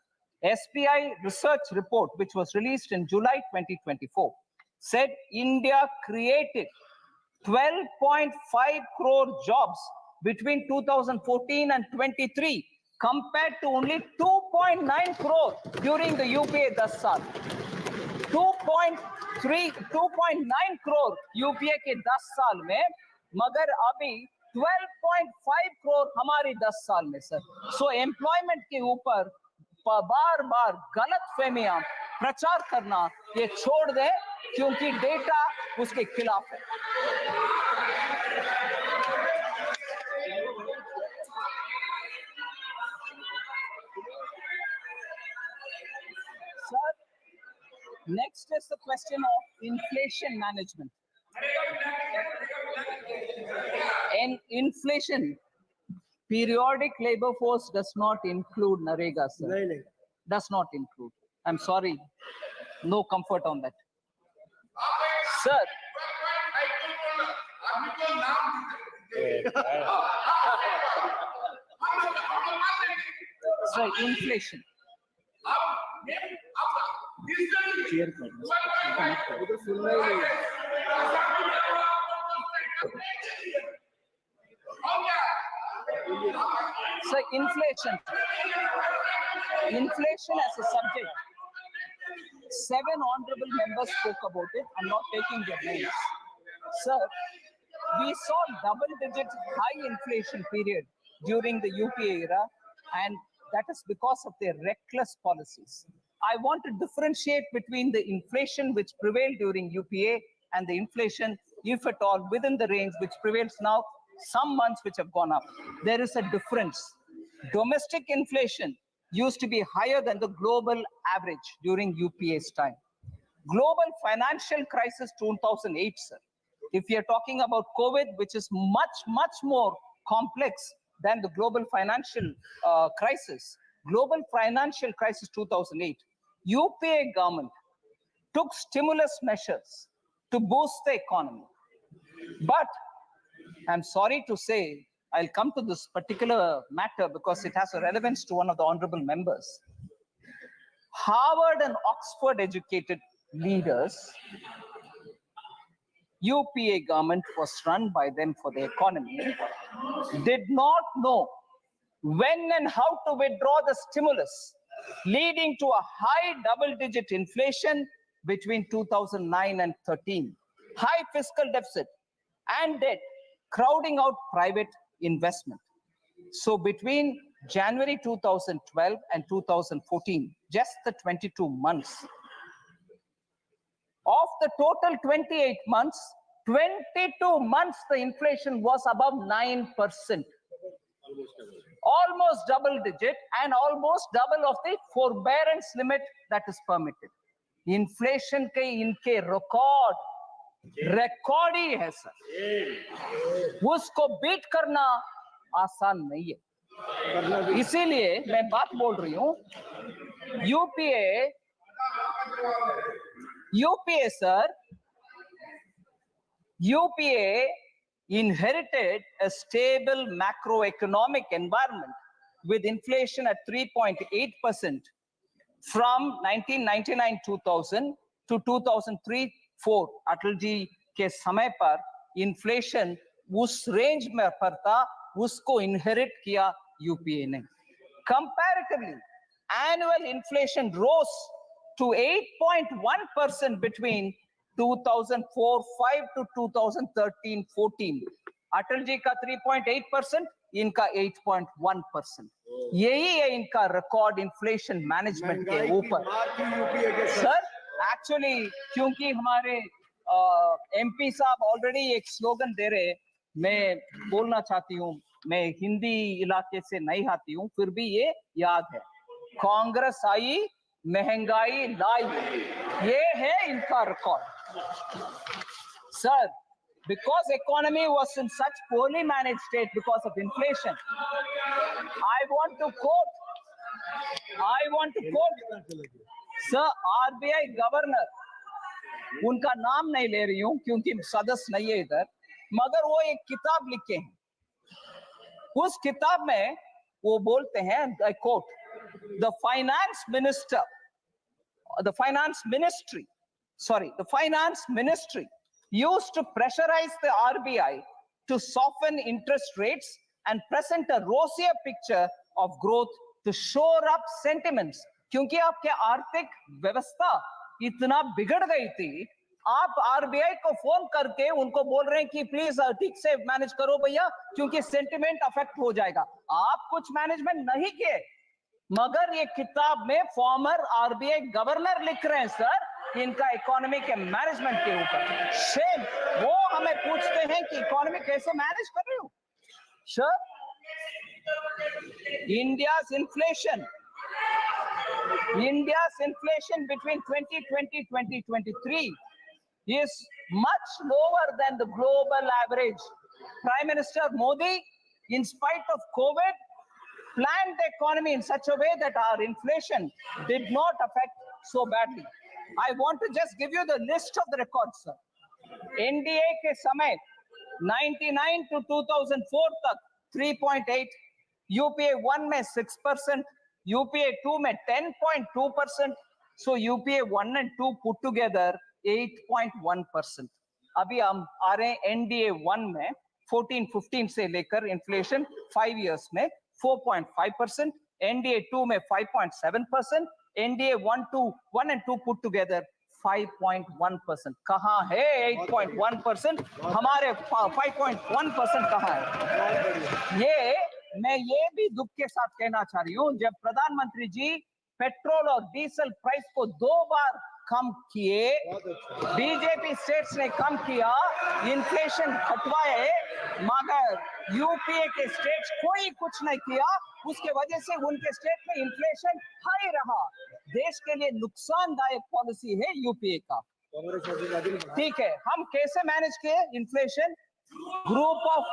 SBI research report, which was released in July 2024, said India created 12.5 crore jobs between 2014 and 23, compared to only 2.9 crore during the UPA 10 साल. 2.9 crore UPA के 10 साल में, मगर अभी 12.5 crore हमारी 10 साल में sir. So employment के ऊपर बार बार गलत फहमियां प्रचार करना ये छोड़ दे, क्योंकि डेटा उसके खिलाफ है. Sir, next is the question of inflation management. In inflation, periodic labor force does not include Narega, sir. नहीं. Does not include. I'm sorry, no comfort on that. Sir, sir, inflation. उधर सुनना ही नहीं. So inflation as a subject, 7 honorable members spoke about it. I'm not taking their names. Sir, we saw double-digit high inflation period during the UPA era, and that is because of their reckless policies. I want to differentiate between the inflation which prevailed during UPA and the inflation, if at all, within the range which prevails now, some months which have gone up. There is a difference. Domestic inflation used to be higher than the global average during UPA's time. Global financial crisis 2008, sir. If you're talking about COVID, which is much more complex than the global financial crisis, global financial crisis 2008, UPA government took stimulus measures to boost the economy. But I'm sorry to say, I'll come to this particular matter because it has a relevance to one of the honorable members. Harvard and Oxford educated leaders, UPA government was run by them for the economy, did not know when and how to withdraw the stimulus, leading to a high double-digit inflation between 2009 and 13, high fiscal deficit and debt, crowding out private investment. So between January 2012 and 2014, just the 22 months, of the total 28 months, 22 months the inflation was above 9%. Almost double digit and almost double of the forbearance limit that is permitted. Inflation के इनके record ही है sir, उसको beat करना आसान नहीं है. इसीलिए मैं बात बोल रही हूँ, UPA sir, UPA inherited a stable macroeconomic environment with inflation at 3.8% from 1999-2000 to 2003-04. Atal ji के समय पर inflation उस range में पर था, उसको inherit किया UPA ने. Comparatively, annual inflation rose to 8.1% between 2004-05 to 2013-14. Atal ji का 3.8%, इनका 8.1%. यही है इनका रिकॉर्ड इन्फ्लेशन मैनेजमेंट के ऊपर. सर, एक्चुअली क्योंकि हमारे एमपी साहब ऑलरेडी एक स्लोगन दे रहे, मैं बोलना चाहती हूँ, मैं हिंदी इलाके से नहीं आती हूँ, फिर भी ये याद है. कांग्रेस आई, महंगाई लाई, ये है इनका record. Sir, because economy was in such poorly managed state because of inflation, I want to quote sir, RBI governor, उनका नाम नहीं ले रही हूं क्योंकि सदस्य नहीं है इधर, मगर वो एक किताब लिखे हैं. उस किताब में वो बोलते हैं, I quote, the finance ministry used to pressurize the RBI to soften interest rates and present a rosier picture of growth to shore up sentiments. क्योंकि आपके आर्थिक व्यवस्था इतना बिगड़ गई थी, आप आरबीआई को फोन करके उनको बोल रहे हैं कि प्लीज ठीक से मैनेज करो भैया, क्योंकि सेंटिमेंट अफेक्ट हो जाएगा. आप कुछ मैनेजमेंट नहीं किए, मगर ये किताब में फॉर्मर आरबीआई गवर्नर लिख रहे हैं सर इनका इकोनॉमी के मैनेजमेंट के ऊपर. शेम. वो हमें पूछते हैं कि इकोनॉमी कैसे मैनेज कर रहे हो. Sir, India's inflation between 2020-2023 is much lower than the global average. Prime Minister Modi, in spite of COVID, planned the economy in such a way that our inflation did not affect so badly. I want to just give you the list of the records, sir. NDA के समय 99 to 2004 तक 3.8, UPA 1 में 6%, UPA 2 में 10.2%, so UPA 1 and 2 put together 8.1%. अभी हम आ रहे हैं NDA 1 में 14-15 से लेकर inflation 5 years में 4.5%, NDA 2 में 5.7%, NDA 1 and 2 put together 5.1%. कहाँ है 8.1%? हमारे 5.1% कहाँ है? ये मैं ये भी दुख के साथ कहना चाह रही हूँ, जब प्रधानमंत्री जी पेट्रोल और डीजल प्राइस को 2 बार कम किए, बीजेपी स्टेट्स ने कम किया, इन्फ्लेशन हटवाए, मगर यूपीए के स्टेट्स कोई कुछ नहीं किया, उसके वजह से उनके स्टेट में इन्फ्लेशन हाई रहा। देश के लिए नुकसानदायक पॉलिसी है यूपीए का। ठीक है, हम कैसे मैनेज किए inflation? Group of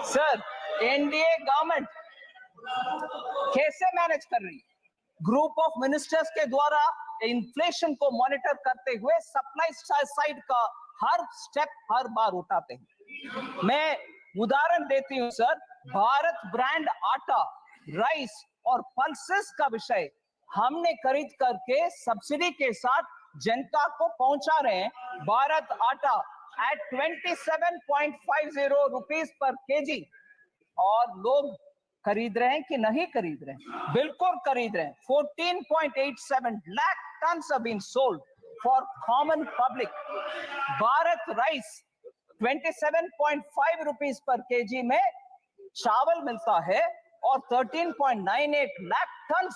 sir, NDA government कैसे मैनेज कर रही है? ग्रुप ऑफ मिनिस्टर्स के द्वारा इन्फ्लेशन को मॉनिटर करते हुए सप्लाई साइड का हर स्टेप हर बार उठाते हैं। मैं उदाहरण देती हूं सर, भारत ब्रांड आटा, राइस और पल्सेस का विषय हमने खरीद करके सब्सिडी के साथ जनता को पहुंचा रहे हैं। भारत आटा एट 27.50 रुपीस पर केजी, और लोग खरीद रहे हैं कि नहीं खरीद रहे हैं? बिल्कुल खरीद रहे हैं। 14.87 lakh tons have been sold for common public. Bharat rice 27.5 rupees per KG में चावल मिलता है और 13.98 लाख टन्स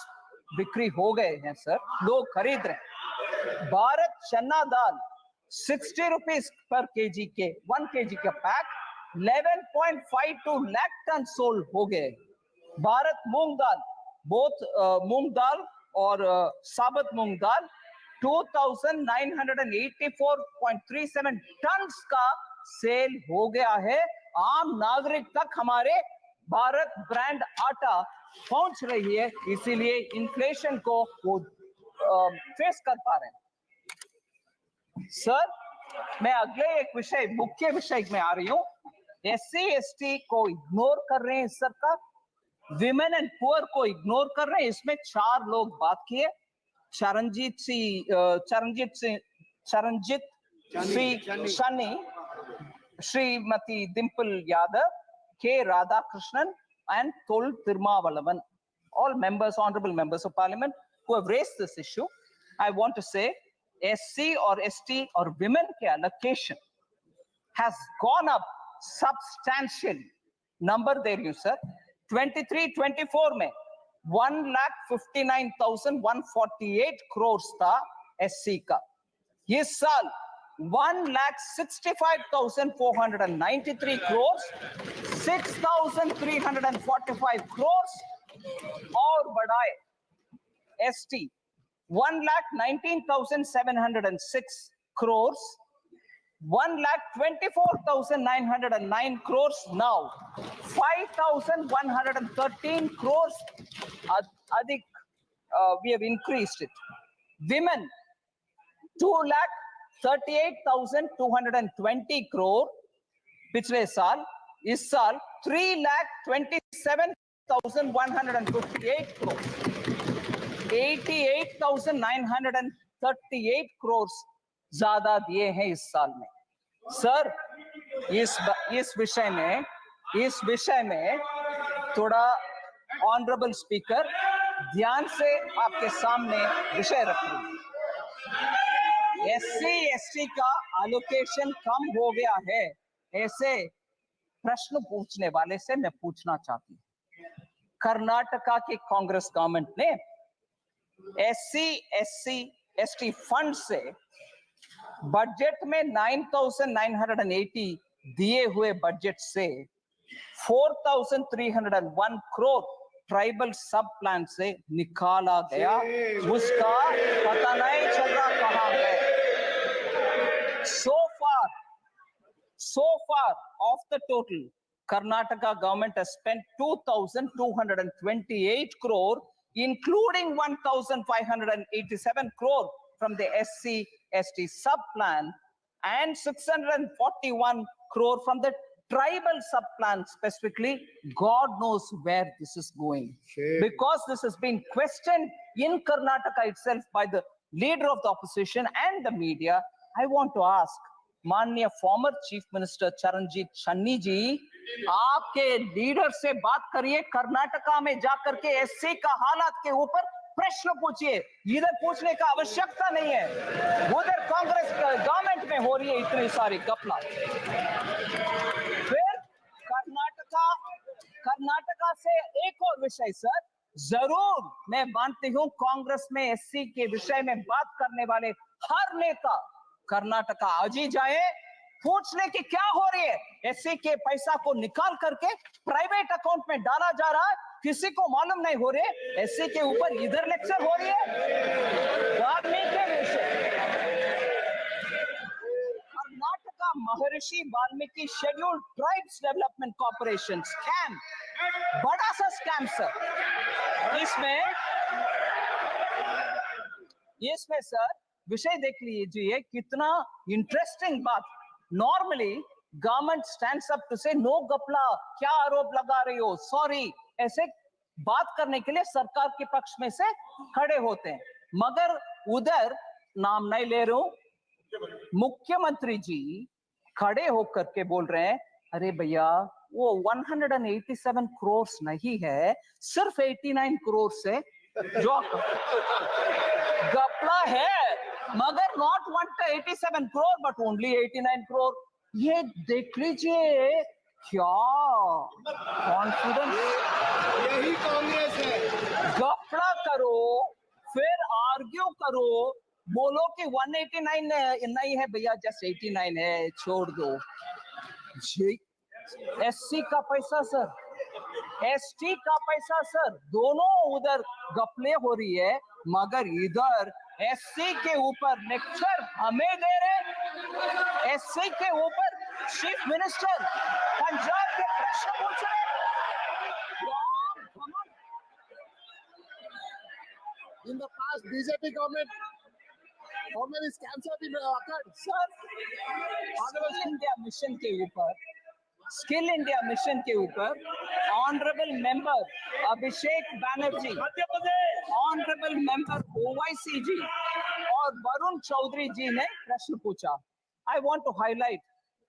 बिक्री हो गए हैं सर, लोग खरीद रहे हैं। भारत चना दाल 60 रुपीस पर केजी के 1 केजी का पैक 11.52 लाख टन सोल्ड हो गए। भारत मूंग दाल, बोथ मूंग दाल और साबुत मूंग दाल 2984.37 टन का सेल हो गया है। आम नागरिक तक हमारे भारत ब्रांड आटा पहुंच रही है, इसीलिए इन्फ्लेशन को वो फेस कर पा रहे हैं। सर, मैं अगले एक विषय, मुख्य विषय में आ रही हूं। एससी एसटी को इग्नोर कर रहे हैं सरकार, विमेन एंड पुअर को इग्नोर कर रहे हैं। इसमें 4 लोग बात किए, चरणजीत शनी, श्रीमती डिम्पल यादव, के Radhakrishnan and Tol Tirmavalavan, all members, honorable members of parliament who have raised this issue. I want to say SC or ST or women ke allocation has gone up substantially. Number there you sir, 23-24 mein 1,59,148 crores tha SC ka. This saal 1,65,493 crores, 6,345 crores और बढ़ाए। ST 1,19,706 crores, 1,24,909 crores now, 5,113 crores अधिक, we have increased it. Women 2,38,220 crore पिछले साल, इस साल 3,27,158 crore, 88,938 crores ज्यादा दिए हैं इस साल में। सर, इस विषय में थोड़ा ऑनरेबल स्पीकर ध्यान से आपके सामने विषय रख रही हूं। एससी एसटी का एलोकेशन कम हो गया है, ऐसे प्रश्न पूछने वाले से मैं पूछना चाहती हूँ। कर्नाटका की कांग्रेस गवर्नमेंट ने एससी एसटी फंड से बजट में 9,980 दिए हुए बजट से 4,301 करोड़ ट्राइबल सब प्लान से निकाला गया, उसका पता नहीं चल रहा कहां है। So far of the total, Karnataka government has spent 2,228 crore, including 1,587 crore from the SC/ST sub-plan and 641 crore from the tribal sub-plan specifically. God knows where this is going. Because this has been questioned in Karnataka itself by the leader of the opposition and the media. I want to ask माननीय former chief minister Charanjit Shanni जी, आपके leader से बात करिए, कर्नाटका में जाकर के SC का हालात के ऊपर प्रश्न पूछिए। इधर पूछने का आवश्यकता नहीं है, उधर कांग्रेस गवर्नमेंट में हो रही है इतनी सारी घपला। फिर कर्नाटका से एक और विषय सर, जरूर मैं मानती हूं कांग्रेस में एससी के विषय में बात करने वाले हर नेता कर्नाटका आज ही जाए, पूछ ले कि क्या हो रही है। एससी के पैसा को निकाल करके प्राइवेट अकाउंट में डाला जा रहा है, किसी को मालूम नहीं हो रही है। एससी के ऊपर इधर लेक्चर हो रही है। वाल्मीकि विषय, कर्नाटका महर्षि Valmiki scheduled tribes development corporation scam, बड़ा सा स्कैम सर। इसमें सर विषय देख लीजिए, कितना इंटरेस्टिंग बात। Normally government stands up to say no गपला, क्या आरोप लगा रही हो, सॉरी, ऐसे बात करने के लिए सरकार के पक्ष में से खड़े होते हैं। मगर उधर नाम नहीं ले रहा हूं, मुख्यमंत्री जी खड़े होकर के बोल रहे हैं, अरे भैया वो 187 करोड़ नहीं है, सिर्फ 89 करोड़ से जो गपला है, मगर not 187 crore but only 89 crore. ये देख लीजिए क्या कॉन्फिडेंस, यही कांग्रेस है। गपला करो फिर आर्ग्यू करो, बोलो कि 189 नहीं है भैया, जस्ट 89 है, छोड़ दो। एससी का पैसा सर, एसटी का पैसा सर, दोनों उधर गपले हो रही है, मगर इधर एससी के ऊपर लेक्चर हमें दे रहे। एससी के ऊपर चीफ मिनिस्टर पंजाब के प्रश्न पूछ रहे। In the past BJP government, how many scams have been occurred? Sir skill India mission के ऊपर, स्किल इंडिया मिशन के ऊपर honourable member Abhishek Banerjee, honourable member Owaisi ji और वरुण चौधरी जी ने प्रश्न पूछा। I want to highlight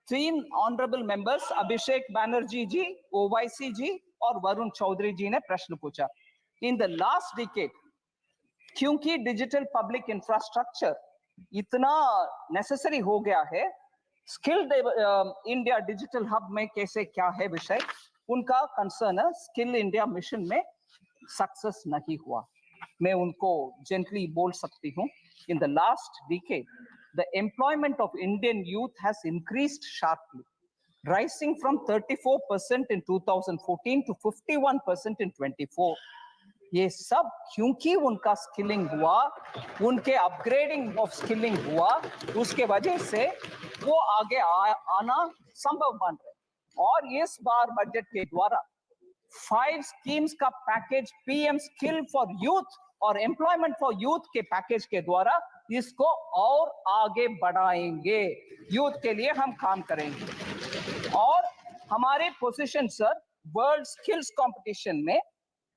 3 honourable members, Abhishek Banerjee ji, Owaisi ji और वरुण चौधरी जी ने प्रश्न पूछा। इन द लास्ट डिकेड, क्योंकि डिजिटल पब्लिक इंफ्रास्ट्रक्चर इतना नेसेसरी हो गया है, स्किल इंडिया डिजिटल हब में कैसे क्या है विषय, उनका कंसर्न है स्किल इंडिया मिशन में सक्सेस नहीं हुआ। मैं उनको जेंटली बोल सकती हूँ, इन the last decade the employment of Indian youth has increased sharply, rising from 34% in 2014 to 51% in 24। ये सब क्योंकि उनका स्किलिंग हुआ, उनके अपग्रेडिंग ऑफ स्किलिंग हुआ, उसके वजह से वो आगे आना संभव बन रहे। और इस बार बजट के द्वारा 5 स्कीम्स का package, PM skill for youth और एम्प्लॉयमेंट फॉर यूथ के पैकेज के द्वारा इसको और आगे बढ़ाएंगे। यूथ के लिए हम काम करेंगे। और हमारे position sir world skills competition में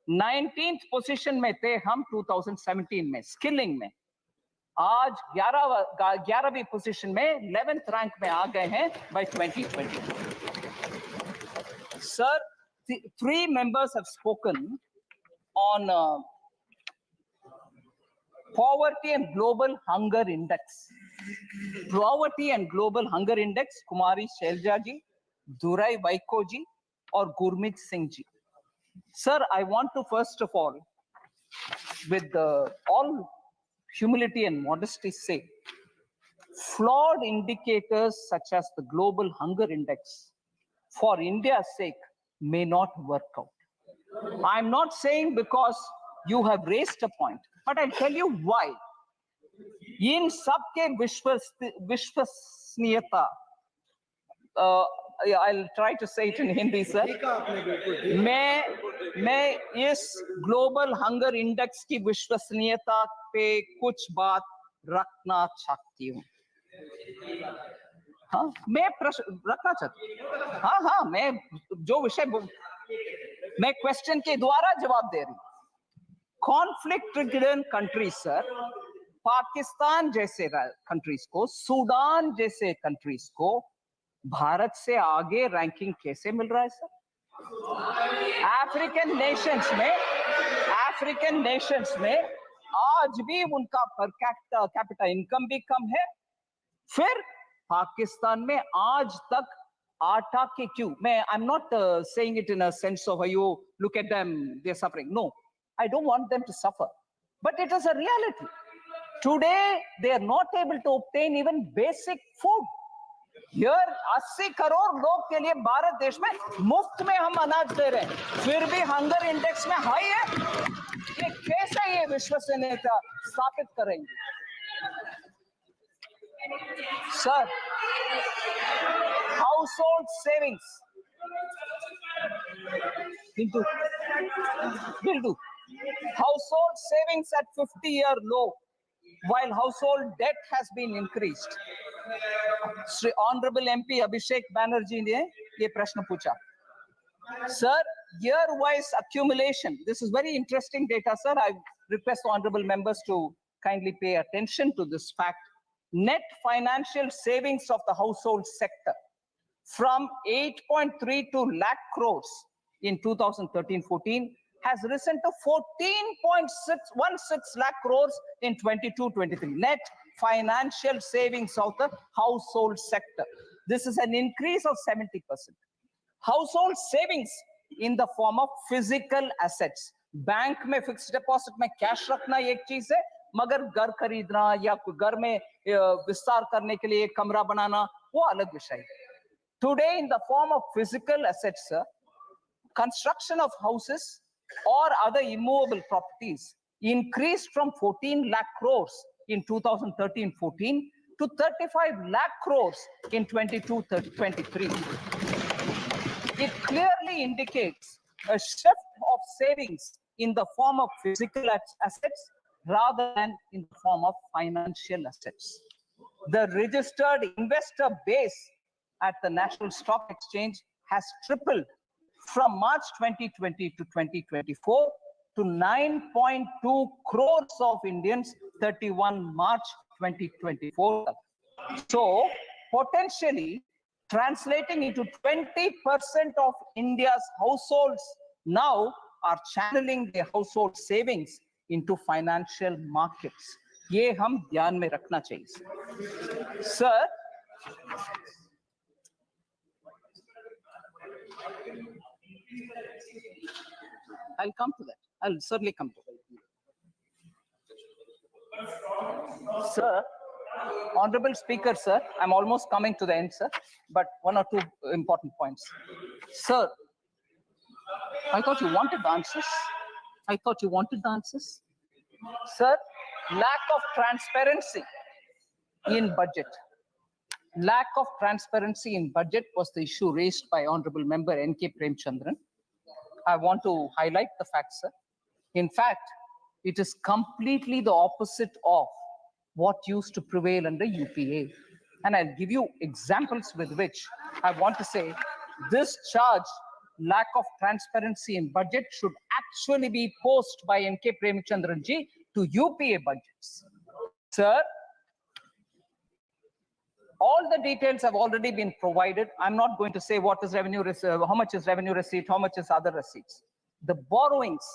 19th पोजीशन में थे हम 2017 में स्किलिंग में, आज 11वीं पोजीशन में 11th रैंक में आ गए हैं bye 2020। Sir 3 members have spoken on poverty and global hunger index. Poverty and global hunger index, कुमारी शैलजा जी, दुराई वाइको जी और Gurmeet Singh ji. Sir, I want to first of all, with all humility and modesty say, flawed indicators such as the global hunger index for India's sake may not work out. I'm not saying because you have raised a point, but I'll tell you why. इन सब के विश्वसनीयता, I'll try to say it in Hindi, sir. मैं इस global hunger index की विश्वसनीयता पे कुछ बात रखना चाहती हूँ। हाँ, मैं प्रश्न रखना चाहती हूँ। हाँ, मैं जो विषय मैं क्वेश्चन के द्वारा जवाब दे रही हूँ। Conflict ridden countries sir, Pakistan जैसे कंट्रीज को, सूडान जैसे कंट्रीज को भारत से आगे रैंकिंग कैसे मिल रहा है सर? अफ्रीकन नेशंस में आज भी उनका पर कैपिटा इनकम भी कम है। फिर पाकिस्तान में आज तक आटा के क्यों, I'm not saying it in a sense of you look at them, they're suffering. No, I don't want them to suffer. But it is a reality. Today, they are not able to obtain even basic food. Here, 80 crore लोग के लिए भारत देश में मुफ्त में हम अनाज दे रहे हैं, फिर भी हंगर इंडेक्स में हाई है। ये कैसे ये विश्वसनीयता स्थापित करेंगे? Sir, household savings will do. Household savings at 50-year low, while household debt has been increased. Sri Honorable MP Abhishek Banerjee ने ये प्रश्न पूछा. Sir, year-wise accumulation. This is very interesting data, sir. I request honorable members to kindly pay attention to this fact. Net financial savings of the household sector from 8.32 lakh crores in 2013-14 has risen to 14.616 lakh crores in 22-23. Net financial savings of the household sector. This is an increase of 70%. Household savings in the form of physical assets. Bank में fixed deposit में cash रखना एक चीज है, मगर घर खरीदना या घर में विस्तार करने के लिए एक कमरा बनाना वो अलग विषय है. Today, in the form of physical assets, sir, construction of houses or other immovable properties increased from 14 lakh crores in 2013-14 to 35 lakh crores in 22-23. It clearly indicates a shift of savings in the form of physical assets rather than in the form of financial assets. The registered investor base at the National Stock Exchange has tripled from March 2020 to 2024 to 9.2 crores of Indians 31 March 2024. So potentially translating into 20% of India's households now are channeling their household savings into financial markets. ये हम ध्यान में रखना चाहिए. Sir, I'll come to that. I'll certainly come to that. Sir, Honorable Speaker, sir, I'm almost coming to the end, sir, but one or two important points. Sir, I thought you wanted the answers. I thought you wanted the answers. Sir, lack of transparency in budget. Lack of transparency in budget was the issue raised by Honorable Member N.K. Premchandran. I want to highlight the fact, sir. In fact, it is completely the opposite of what used to prevail under UPA. And I'll give you examples with which I want to say this charge, lack of transparency in budget, should actually be posed by N.K. Premchandran ji to UPA budgets. Sir, all the details have already been provided. I'm not going to say what is revenue receipt, how much is revenue receipt, how much is other receipts. The borrowings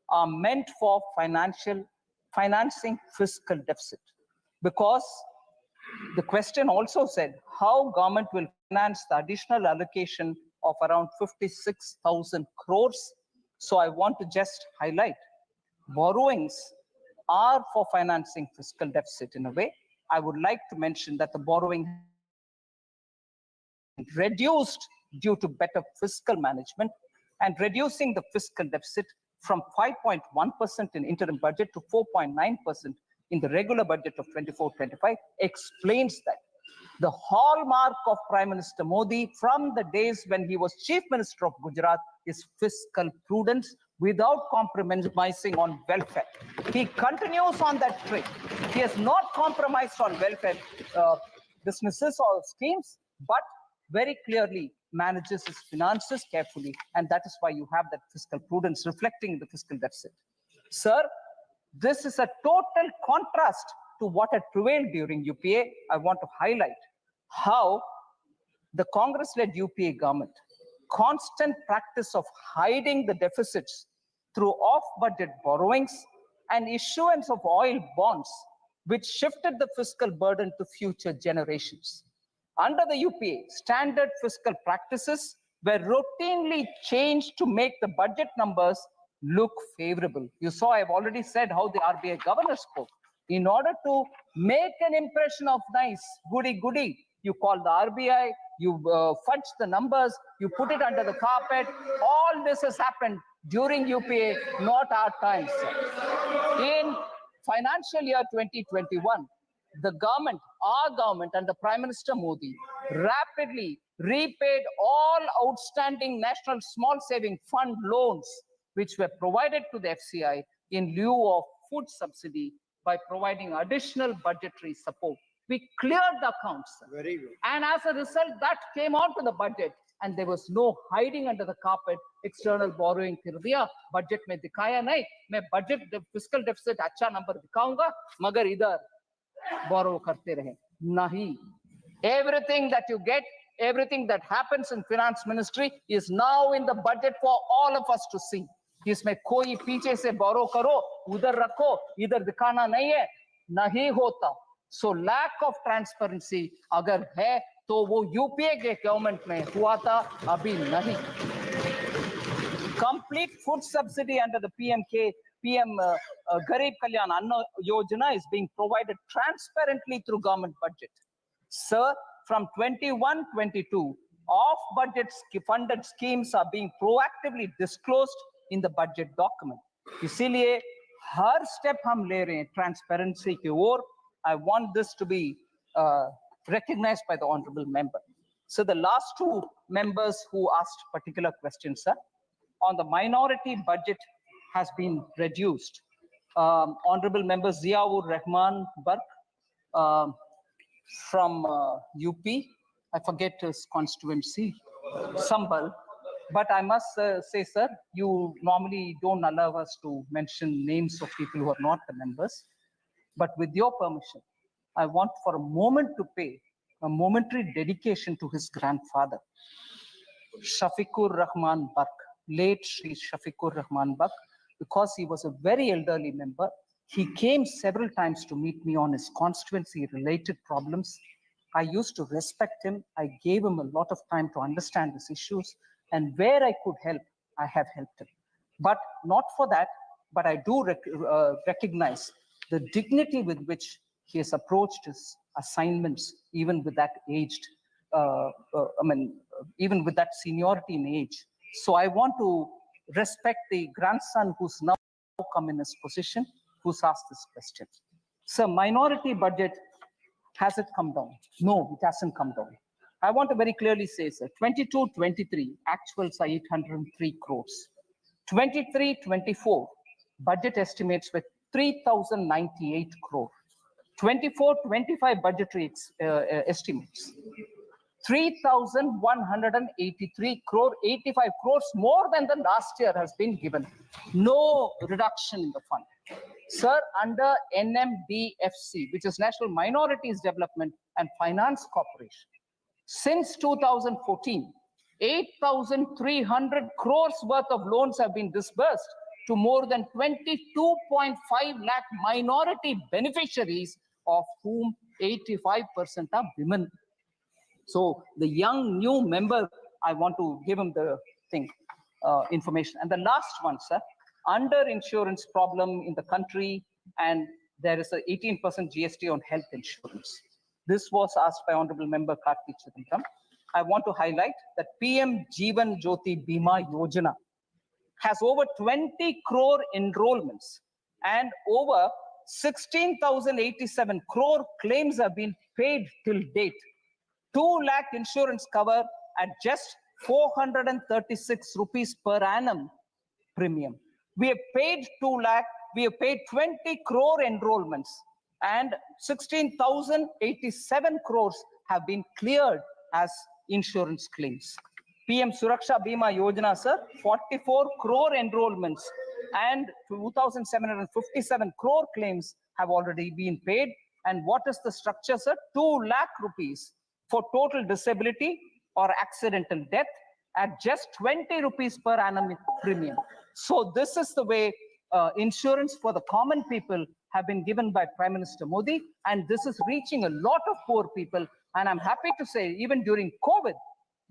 are meant for financing fiscal deficit, because the question also said how government will finance the additional allocation of around 56,000 crores. So I want to just highlight borrowings are for financing fiscal deficit in a way. I would like to mention that the borrowing reduced due to better fiscal management, and reducing the fiscal deficit from 5.1% in interim budget to 4.9% in the regular budget of 24-25 explains that. The hallmark of Prime Minister Modi from the days when he was Chief Minister of Gujarat is fiscal prudence without compromising on welfare. He continues on that track. He has not compromised on welfare businesses or schemes, but very clearly manages his finances carefully, and that is why you have that fiscal prudence reflecting in the fiscal deficit. Sir, this is a total contrast to what had prevailed during UPA. I want to highlight how the Congress-led UPA government, constant practice of hiding the deficits through off-budget borrowings and issuance of oil bonds, which shifted the fiscal burden to future generations. Under the UPA, standard fiscal practices were routinely changed to make the budget numbers look favorable. You saw, I've already said how the RBI governor spoke. In order to make an impression of nice, goody, you call the RBI, you fudge the numbers, you put it under the carpet. All this has happened during UPA, not our times. In financial year 2021, the government, our government under Prime Minister Modi, rapidly repaid all outstanding National Small Saving Fund loans which were provided to the FCI in lieu of food subsidy by providing additional budgetary support. We cleared the accounts. Very good. And as a result, that came onto the budget and there was no hiding under the carpet. External borrowing कर दिया, budget में दिखाया नहीं, मैं budget fiscal deficit अच्छा number दिखाऊंगा, मगर इधर borrow करते रहे. नहीं. Everything that you get, everything that happens in finance ministry is now in the budget for all of us to see. इसमें कोई पीछे से borrow करो, उधर रखो, इधर दिखाना नहीं है, नहीं होता. So lack of transparency अगर है तो वो यूपीए के गवर्नमेंट में हुआ था, अभी नहीं. Complete food subsidy under the PM Garib Kalyan Anna Yojana is being provided transparently through government budget. Sir, from 21-22, off-budget funded schemes are being proactively disclosed in the budget document. इसीलिए हर step हम ले रहे हैं transparency की ओर. I want this to be recognized by the honorable member. So the last two members who asked particular questions, sir, on the minority budget has been reduced. Honorable member Ziaur Rahman Bark from UP, I forget his constituency, Sambal. But I must say, sir, you normally don't allow us to mention names of people who are not the members. But with your permission, I want for a moment to pay a momentary dedication to his grandfather, Shafiqur Rahman Bark, late Shri Shafiqur Rahman Bark, because he was a very elderly member. He came several times to meet me on his constituency-related problems. I used to respect him. I gave him a lot of time to understand his issues. And where I could help, I have helped him. But not for that, but I do recognize the dignity with which he has approached his assignments, even with that aged, even with that seniority in age. So I want to respect the grandson who's now come in his position, who's asked this question. So minority budget, has it come down? No, it hasn't come down. I want to very clearly say, sir, 22-23, actuals are 803 crores. 23-24, budget estimates were 3,098 crore. 24-25 budgetary estimates, 3,183 crore, 85 crores more than the last year has been given. No reduction in the fund. Sir, under NMDFC, which is National Minorities Development and Finance Corporation, since 2014, 8,300 crores worth of loans have been disbursed to more than 22.5 lakh minority beneficiaries, of whom 85% are women. So the young new member, I want to give him the information. And the last one, sir, under insurance problem in the country, and there is a 18% GST on health insurance. This was asked by Honorable Member Karthik Chidambaram. I want to highlight that PM Jeevan Jyoti Bima Yojana has over 20 crore enrollments and over 16,087 crore claims have been paid till date. 2 lakh insurance cover at just 436 rupees per annum premium. We have paid 2 lakh, we have paid 20 crore enrollments and 16,087 crores have been cleared as insurance claims. PM Suraksha Bima Yojana, sir, 44 crore enrollments and 2,757 crore claims have already been paid. And what is the structure, sir? 2 lakh rupees for total disability or accidental death at just 20 rupees per annum premium. So this is the way insurance for the common people have been given by Prime Minister Modi, and this is reaching a lot of poor people. And I'm happy to say, even during COVID,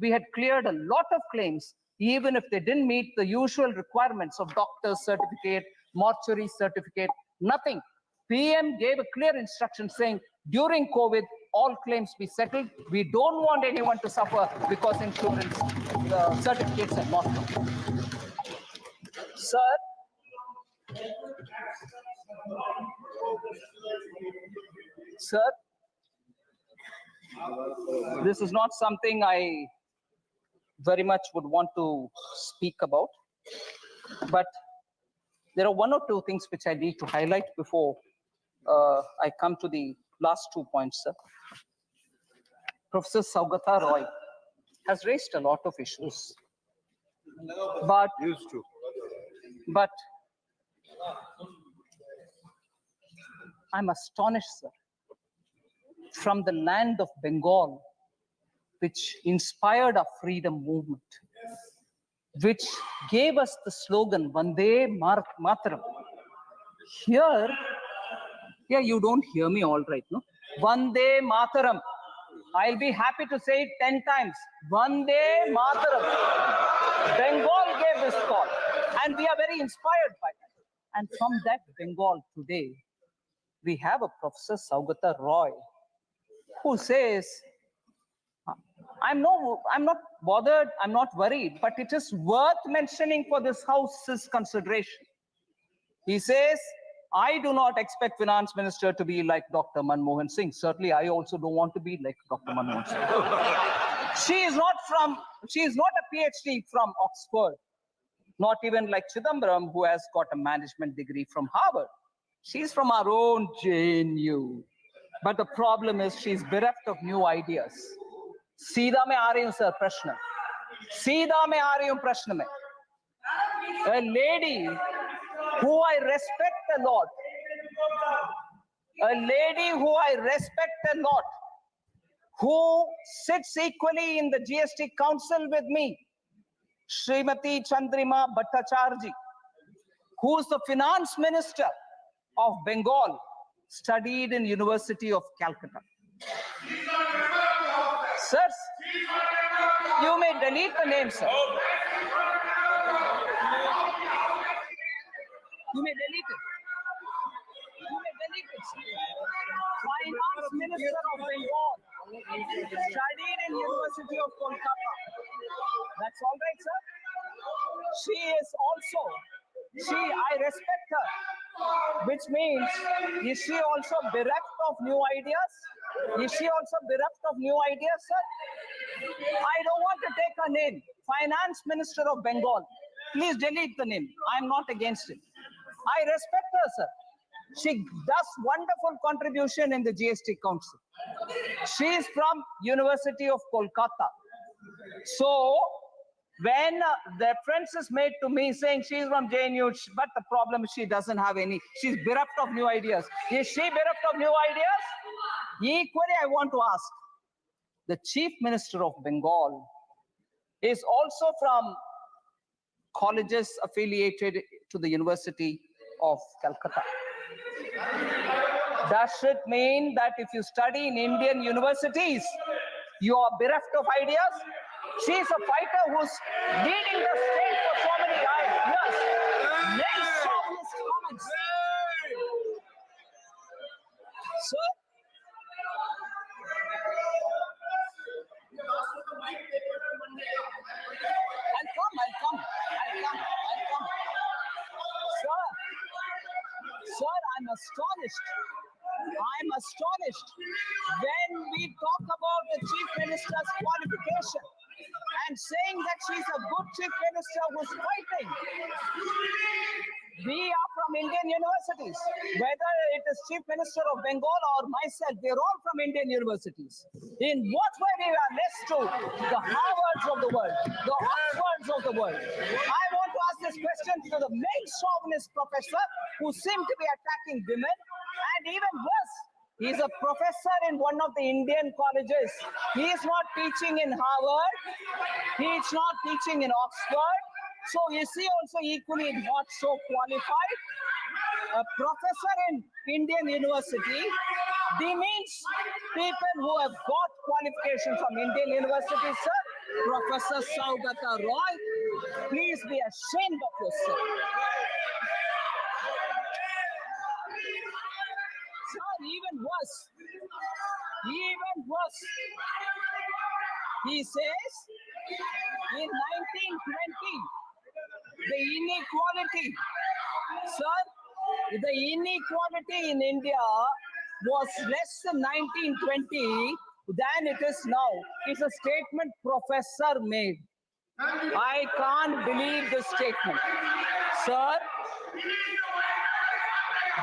we had cleared a lot of claims, even if they didn't meet the usual requirements of doctor's certificate, mortuary certificate, nothing. PM gave a clear instruction saying, during COVID, all claims be settled. We don't want anyone to suffer because insurance certificates are not come. Sir, Sir, this is not something I very much would want to speak about, but there are one or two things which I need to highlight before I come to the last 2 points, sir. Professor Saugata Roy has raised a lot of issues, but I'm astonished, sir, from the land of Bengal, which inspired our freedom movement, which gave us the slogan, Vande Mataram. Here, yeah, you don't hear me all right, no? Vande Mataram. I'll be happy to say it 10 times. Vande Mataram. Bengal gave this call, and we are very inspired by that. And from that Bengal today, we have a Professor Saugata Roy, who says, I'm not bothered, I'm not worried, but it is worth mentioning for this House's consideration. He says, I do not expect Finance Minister to be like Dr. Manmohan Singh. Certainly, I also don't want to be like Dr. Manmohan Singh. She is not a PhD from Oxford, not even like Chidambaram, who has got a management degree from Harvard. She's from our own JNU. But the problem is she's bereft of new ideas. सीधा मैं आ रही हूं sir प्रश्न सीधा मैं आ रही हूं प्रश्न में a lady who I respect a lot, who sits equally in the GST council with me, Srimati Chandrima Bhattacharya, who is the finance minister of Bengal, studied in University of Calcutta. Sir, you may delete the name, sir. You may delete it. Finance Minister of Bengal, studied in University of Kolkata. That's all right, sir. She is also, I respect her, which means, is she also bereft of new ideas? Is she also bereft of new ideas, sir? I don't want to take her name. Finance Minister of Bengal. Please delete the name. I'm not against it. I respect her, sir. She does wonderful contribution in the GST Council. She is from University of Kolkata. So, when the reference is made to me saying she's from JNU, but the problem is she doesn't have any, she's bereft of new ideas. Is she bereft of new ideas? Equally, I want to ask, the Chief Minister of Bengal is also from colleges affiliated to the University of Calcutta. Does it mean that if you study in Indian universities, you are bereft of ideas? She is a fighter who's leading the state for so many years. Very chauvinist comments. Sir? I'll come. Sir, I'm astonished when we talk about the Chief Minister's qualification and saying that she's a good Chief Minister who's fighting. We are from Indian universities. Whether it is Chief Minister of Bengal or myself, we're all from Indian universities. In what way we are less to the Harvards of the world, the Oxfords of the world? I want to ask this question to the main chauvinist professor who seem to be attacking women, and even worse, he's a professor in one of the Indian colleges. He is not teaching in Harvard. He is not teaching in Oxford. So is he also equally not so qualified? a professor in Indian university, D means people who have got qualification from Indian university, sir. Professor Saugata Roy, please be ashamed of yourself. Sir, even worse. Even worse. He says in 1920, the inequality, sir, the inequality in India was less than 1920 than it is now. It's a statement professor made. I can't believe this statement. Sir,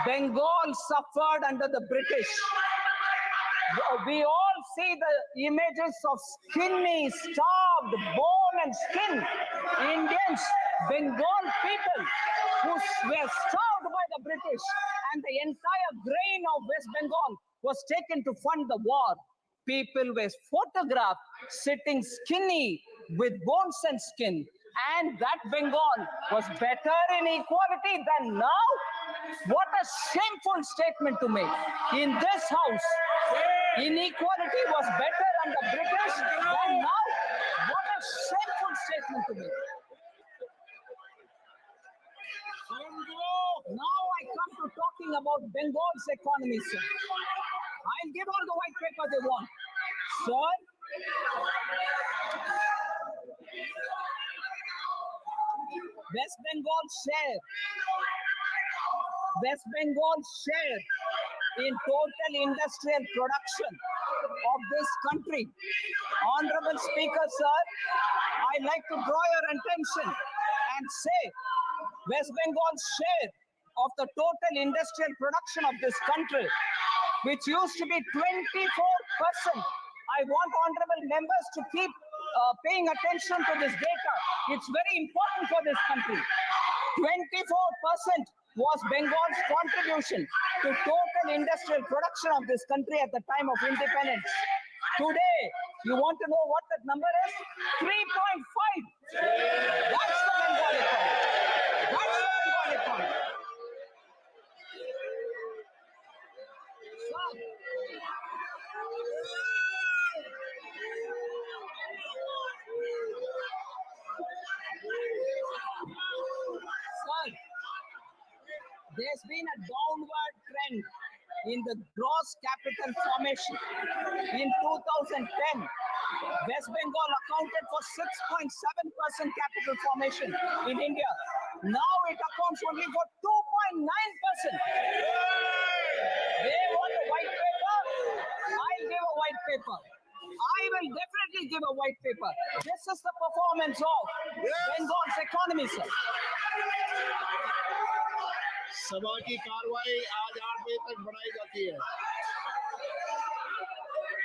Bengal suffered under the British. We all see the images of skinny, starved, bone and skin Indians, Bengal people who were starved by the British, and the entire grain of West Bengal was taken to fund the war. People were photographed sitting skinny with bones and skin, and that Bengal was better in equality than now. What a shameful statement to make. In this house, inequality was better under British than now. What a shameful statement to make. Now I come to talking about Bengal's economy, sir. I'll give all the white paper they want. Sir, West Bengal's share in total industrial production of this country. Honorable Speaker, sir, I'd like to draw your attention and say West Bengal's share of the total industrial production of this country, which used to be 24%. I want honorable members to keep paying attention to this data. It's very important for this country. 24% was Bengal's contribution to total industrial production of this country at the time of independence. Today, you want to know what that number is? 3.5. That's the Bengal economy. That's the Bengal economy. Sir, there's been a downward trend in the gross capital formation. In 2010, West Bengal accounted for 6.7% capital formation in India. Now it accounts only for 2.9%. They want a white paper. I'll give a white paper. I will definitely give a white paper. This is the performance of Bengal's economy, sir. सभा की कार्रवाई आज 8 बजे तक बढ़ाई जाती है।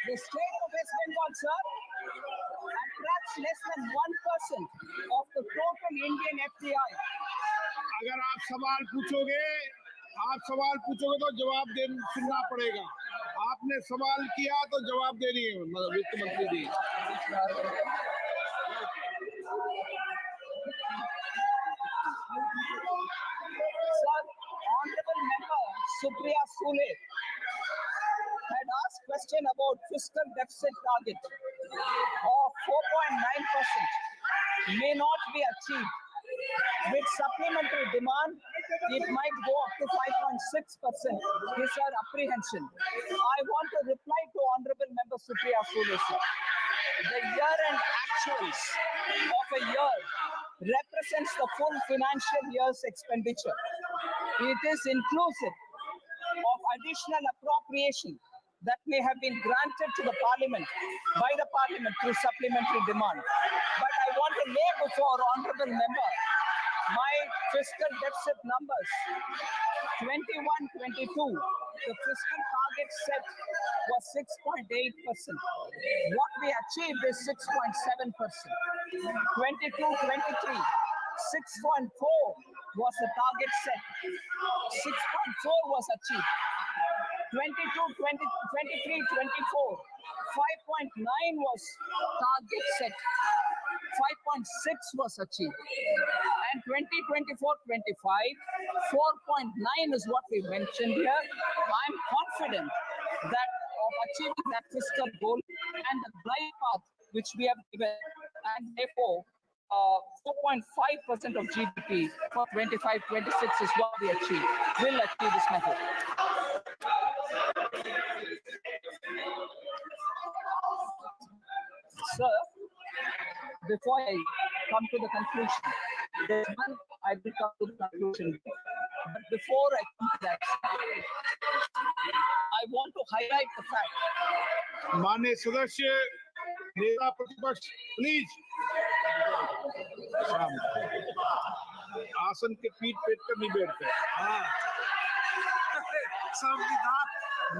The state of West Bengal, sir, attracts less than 1% of the total Indian FDI. अगर आप सवाल पूछोगे तो जवाब सुनना पड़ेगा। आपने सवाल किया तो जवाब देनी है, मतलब वित्त मंत्री जी। Honorable Member Supriya Sule had asked question about fiscal deficit target of 4.9% may not be achieved. With supplementary demand, it might go up to 5.6%. These are apprehension. I want to reply to Honorable Member Supriya Sule, sir. The year-end actuals of a year represents the full financial year's expenditure. It is inclusive of additional appropriation that may have been granted to the parliament by the parliament through supplementary demand. But I want to lay before honorable member my fiscal deficit numbers. 21-22, the fiscal target set was 6.8%. What we achieved is 6.7%. 22-23, 6.4 was the target set. 6.4 was achieved. 23-24, 5.9 was target set. 5.6 was achieved. And 2024-25, 4.9 is what we mentioned here. I'm confident that of achieving that fiscal goal and the glide path which we have given, and therefore 4.5% of GDP for 25-26 is what we achieve. Will achieve this method. Sir, before I come to the conclusion, there's one I will come to the conclusion. But before I come to that, I want to highlight the fact. माननीय सदस्य नेता प्रतिपक्ष please आसन के पीठ पेट कर नहीं बैठते। संविधान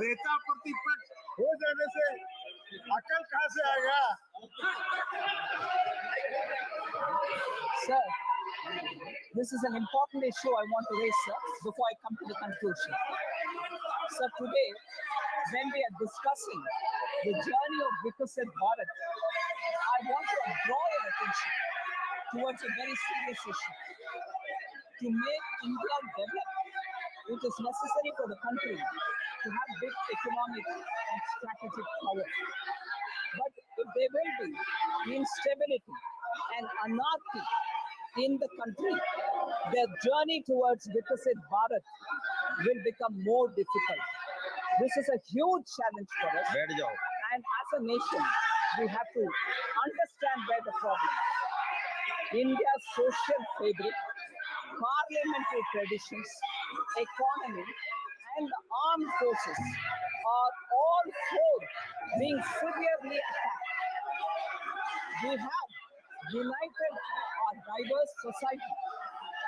नेता प्रतिपक्ष हो जाने से अकल कहाँ से आएगा? Sir, this is an important issue I want to raise, sir, before I come to the conclusion. Sir, today, when we are discussing the journey of Vikasit Bharat, I want to draw your attention towards a very serious issue. To make India develop, it is necessary for the country to have big economic and strategic power. But if there will be instability and anarchy in the country, their journey towards Vikasit Bharat will become more difficult. This is a huge challenge for us. And as a nation, we have to understand where the problem is. India's social fabric, parliamentary traditions, economy, and the armed forces are all four being severely attacked. We have united our diverse society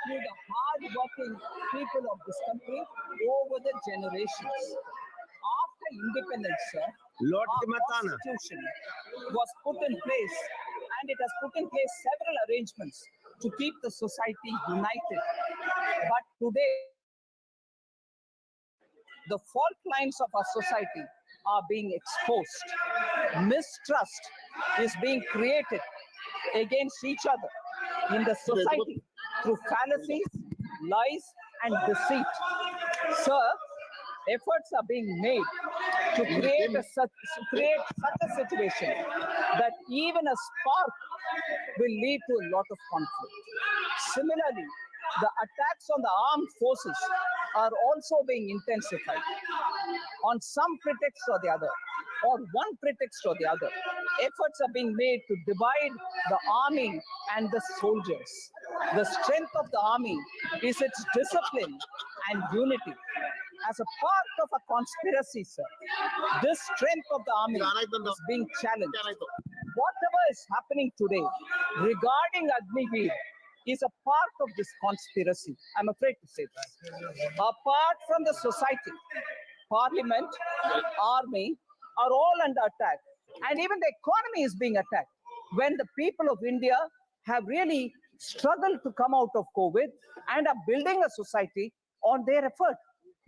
through the hard-working people of this country over the generations. After independence, sir, our constitution was put in place, and it has put in place several arrangements to keep the society united. But today, the fault lines of our society are being exposed. Mistrust is being created against each other in the society through fallacies, lies, and deceit. Sir, efforts are being made to create such a situation that even a spark will lead to a lot of conflict. Similarly, the attacks on the armed forces are also being intensified on some pretext or the other, or one pretext or the other. Efforts are being made to divide the army and the soldiers. The strength of the army is its discipline and unity. As a part of a conspiracy, sir, this strength of the army is being challenged. Whatever is happening today regarding Agniveer is a part of this conspiracy. I'm afraid to say this. Apart from the society, parliament, army are all under attack. And even the economy is being attacked. When the people of India have really struggled to come out of COVID and are building a society on their effort.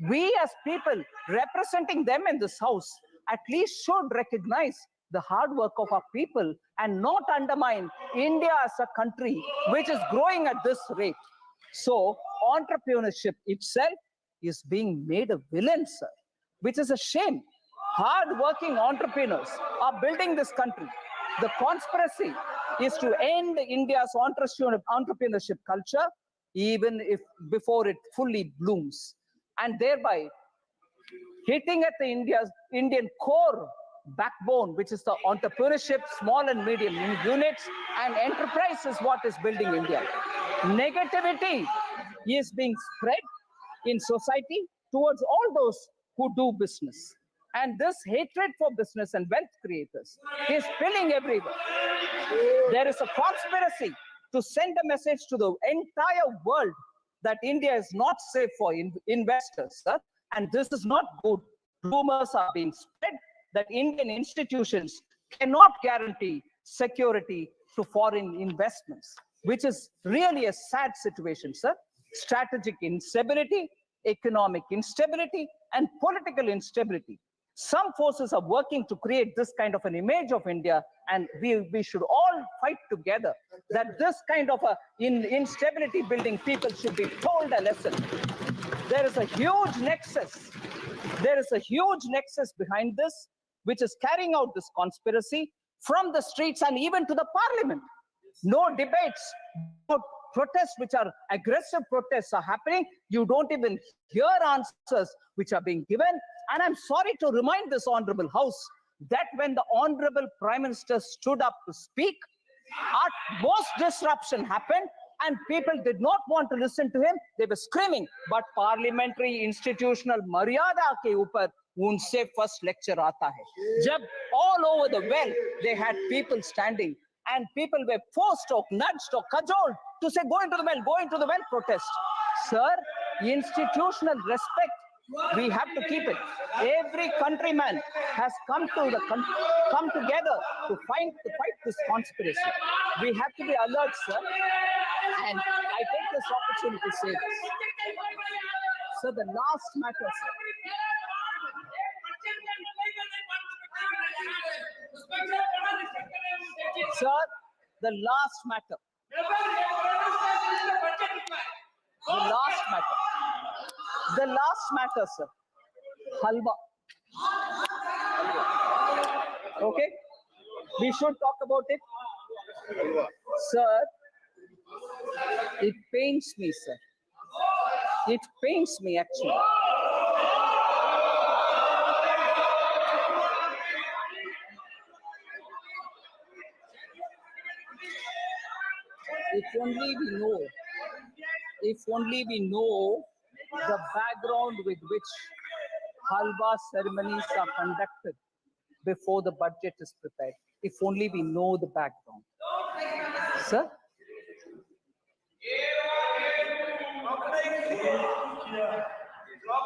We as people representing them in this house at least should recognize the hard work of our people and not undermine India as a country which is growing at this rate. So entrepreneurship itself is being made a villain, sir, which is a shame. Hard-working entrepreneurs are building this country. The conspiracy is to end India's entrepreneurship culture, even if before it fully blooms, and thereby hitting at the Indian core backbone, which is the entrepreneurship, small and medium units, and enterprise is what is building India. Negativity is being spread in society towards all those who do business. And this hatred for business and wealth creators is spilling everywhere. There is a conspiracy to send a message to the entire world that India is not safe for investors, sir. And this is not good. Rumors are being spread that Indian institutions cannot guarantee security to foreign investments, which is really a sad situation, sir. Strategic instability, economic instability, and political instability. Some forces are working to create this kind of an image of India, and we should all fight together that this kind of a instability building people should be told a lesson. There is a huge nexus. There is a huge nexus behind this, which is carrying out this conspiracy from the streets and even to the parliament. No debates, no protests which are aggressive protests are happening. You don't even hear answers which are being given. And I'm sorry to remind this honorable house that when the honorable Prime Minister stood up to speak, at most disruption happened and people did not want to listen to him. They were screaming, but parliamentary institutional maryada ke upar unse first lecture aata hai. Jab all over the well, they had people standing and people were forced or nudged or cajoled to say, go into the well, protest. Sir, institutional respect, we have to keep it. Every countryman has come together to fight this conspiracy. We have to be alert, sir. And I take this opportunity to say this. So the last matter, sir. Sir, the last matter. The last matter, sir. Halwa. Okay? We should talk about it. Sir, it pains me, sir. It pains me, actually. If only we know the background with which halwa ceremonies are conducted before the budget is prepared. If only we know the background. Sir?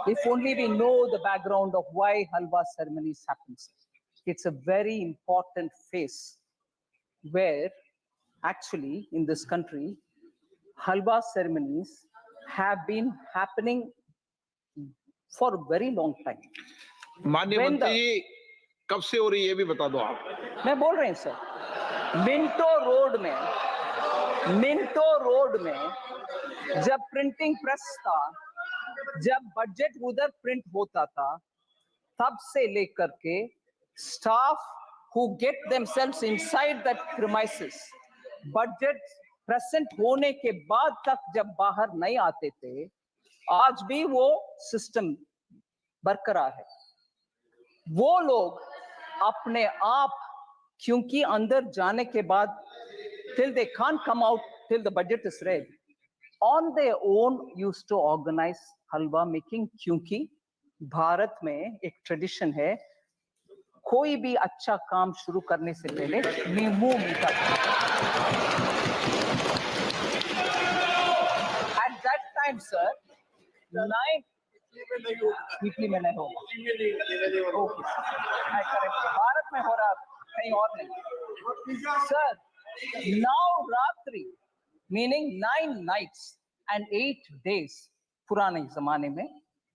If only we know the background of why halwa ceremonies happen. It's a very important phase where actually in this country, halwa ceremonies have been happening for a very long time. माननीय मंत्री जी, कब से हो रही है ये भी बता दो आप। मैं बोल रहे हैं सर, मिंटो रोड में जब प्रिंटिंग प्रेस था, जब बजट उधर प्रिंट होता था, तब से लेकर के staff who get themselves inside that premises, budget present होने के बाद तक जब बाहर नहीं आते थे, आज भी वो सिस्टम बरकरार है। वो लोग अपने आप, क्योंकि अंदर जाने के बाद till they can't come out till the budget is read, on their own used to organize halwa making, क्योंकि भारत में एक ट्रेडिशन है, कोई भी अच्छा काम शुरू करने से पहले नींबू मीठा। At that time, sir, 9 weekly में नहीं होगा। ओके, भारत में हो रहा, कहीं और नहीं। सर, 9 रात्रि meaning 9 nights and 8 days पुराने जमाने में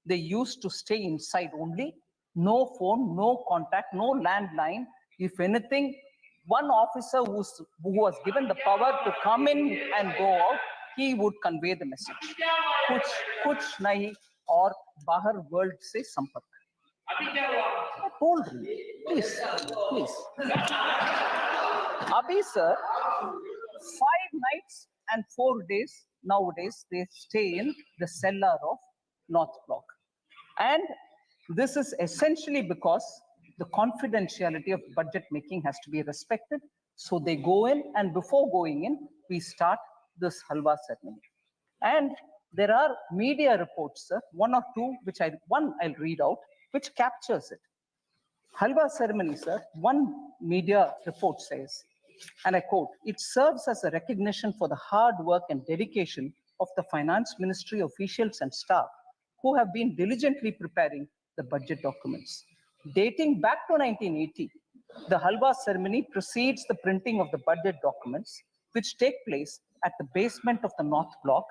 they used to stay inside only, no phone, no contact, no landline. If anything, one officer who was given the power to come in and go out, he would convey the message. कुछ नहीं और बाहर world से संपर्क। I told you, please. Abhi sir, 5 nights and 4 days nowadays they stay in the cellar of North Block, and this is essentially because the confidentiality of budget making has to be respected. So they go in, and before going in, we start this halwa ceremony. And there are media reports, sir, one or two, which I'll read out, which captures it. Halwa ceremony, sir, one media report says, and I quote, "It serves as a recognition for the hard work and dedication of the Finance Ministry officials and staff who have been diligently preparing the budget documents. Dating back to 1980, the halwa ceremony precedes the printing of the budget documents, which take place at the basement of the North Block,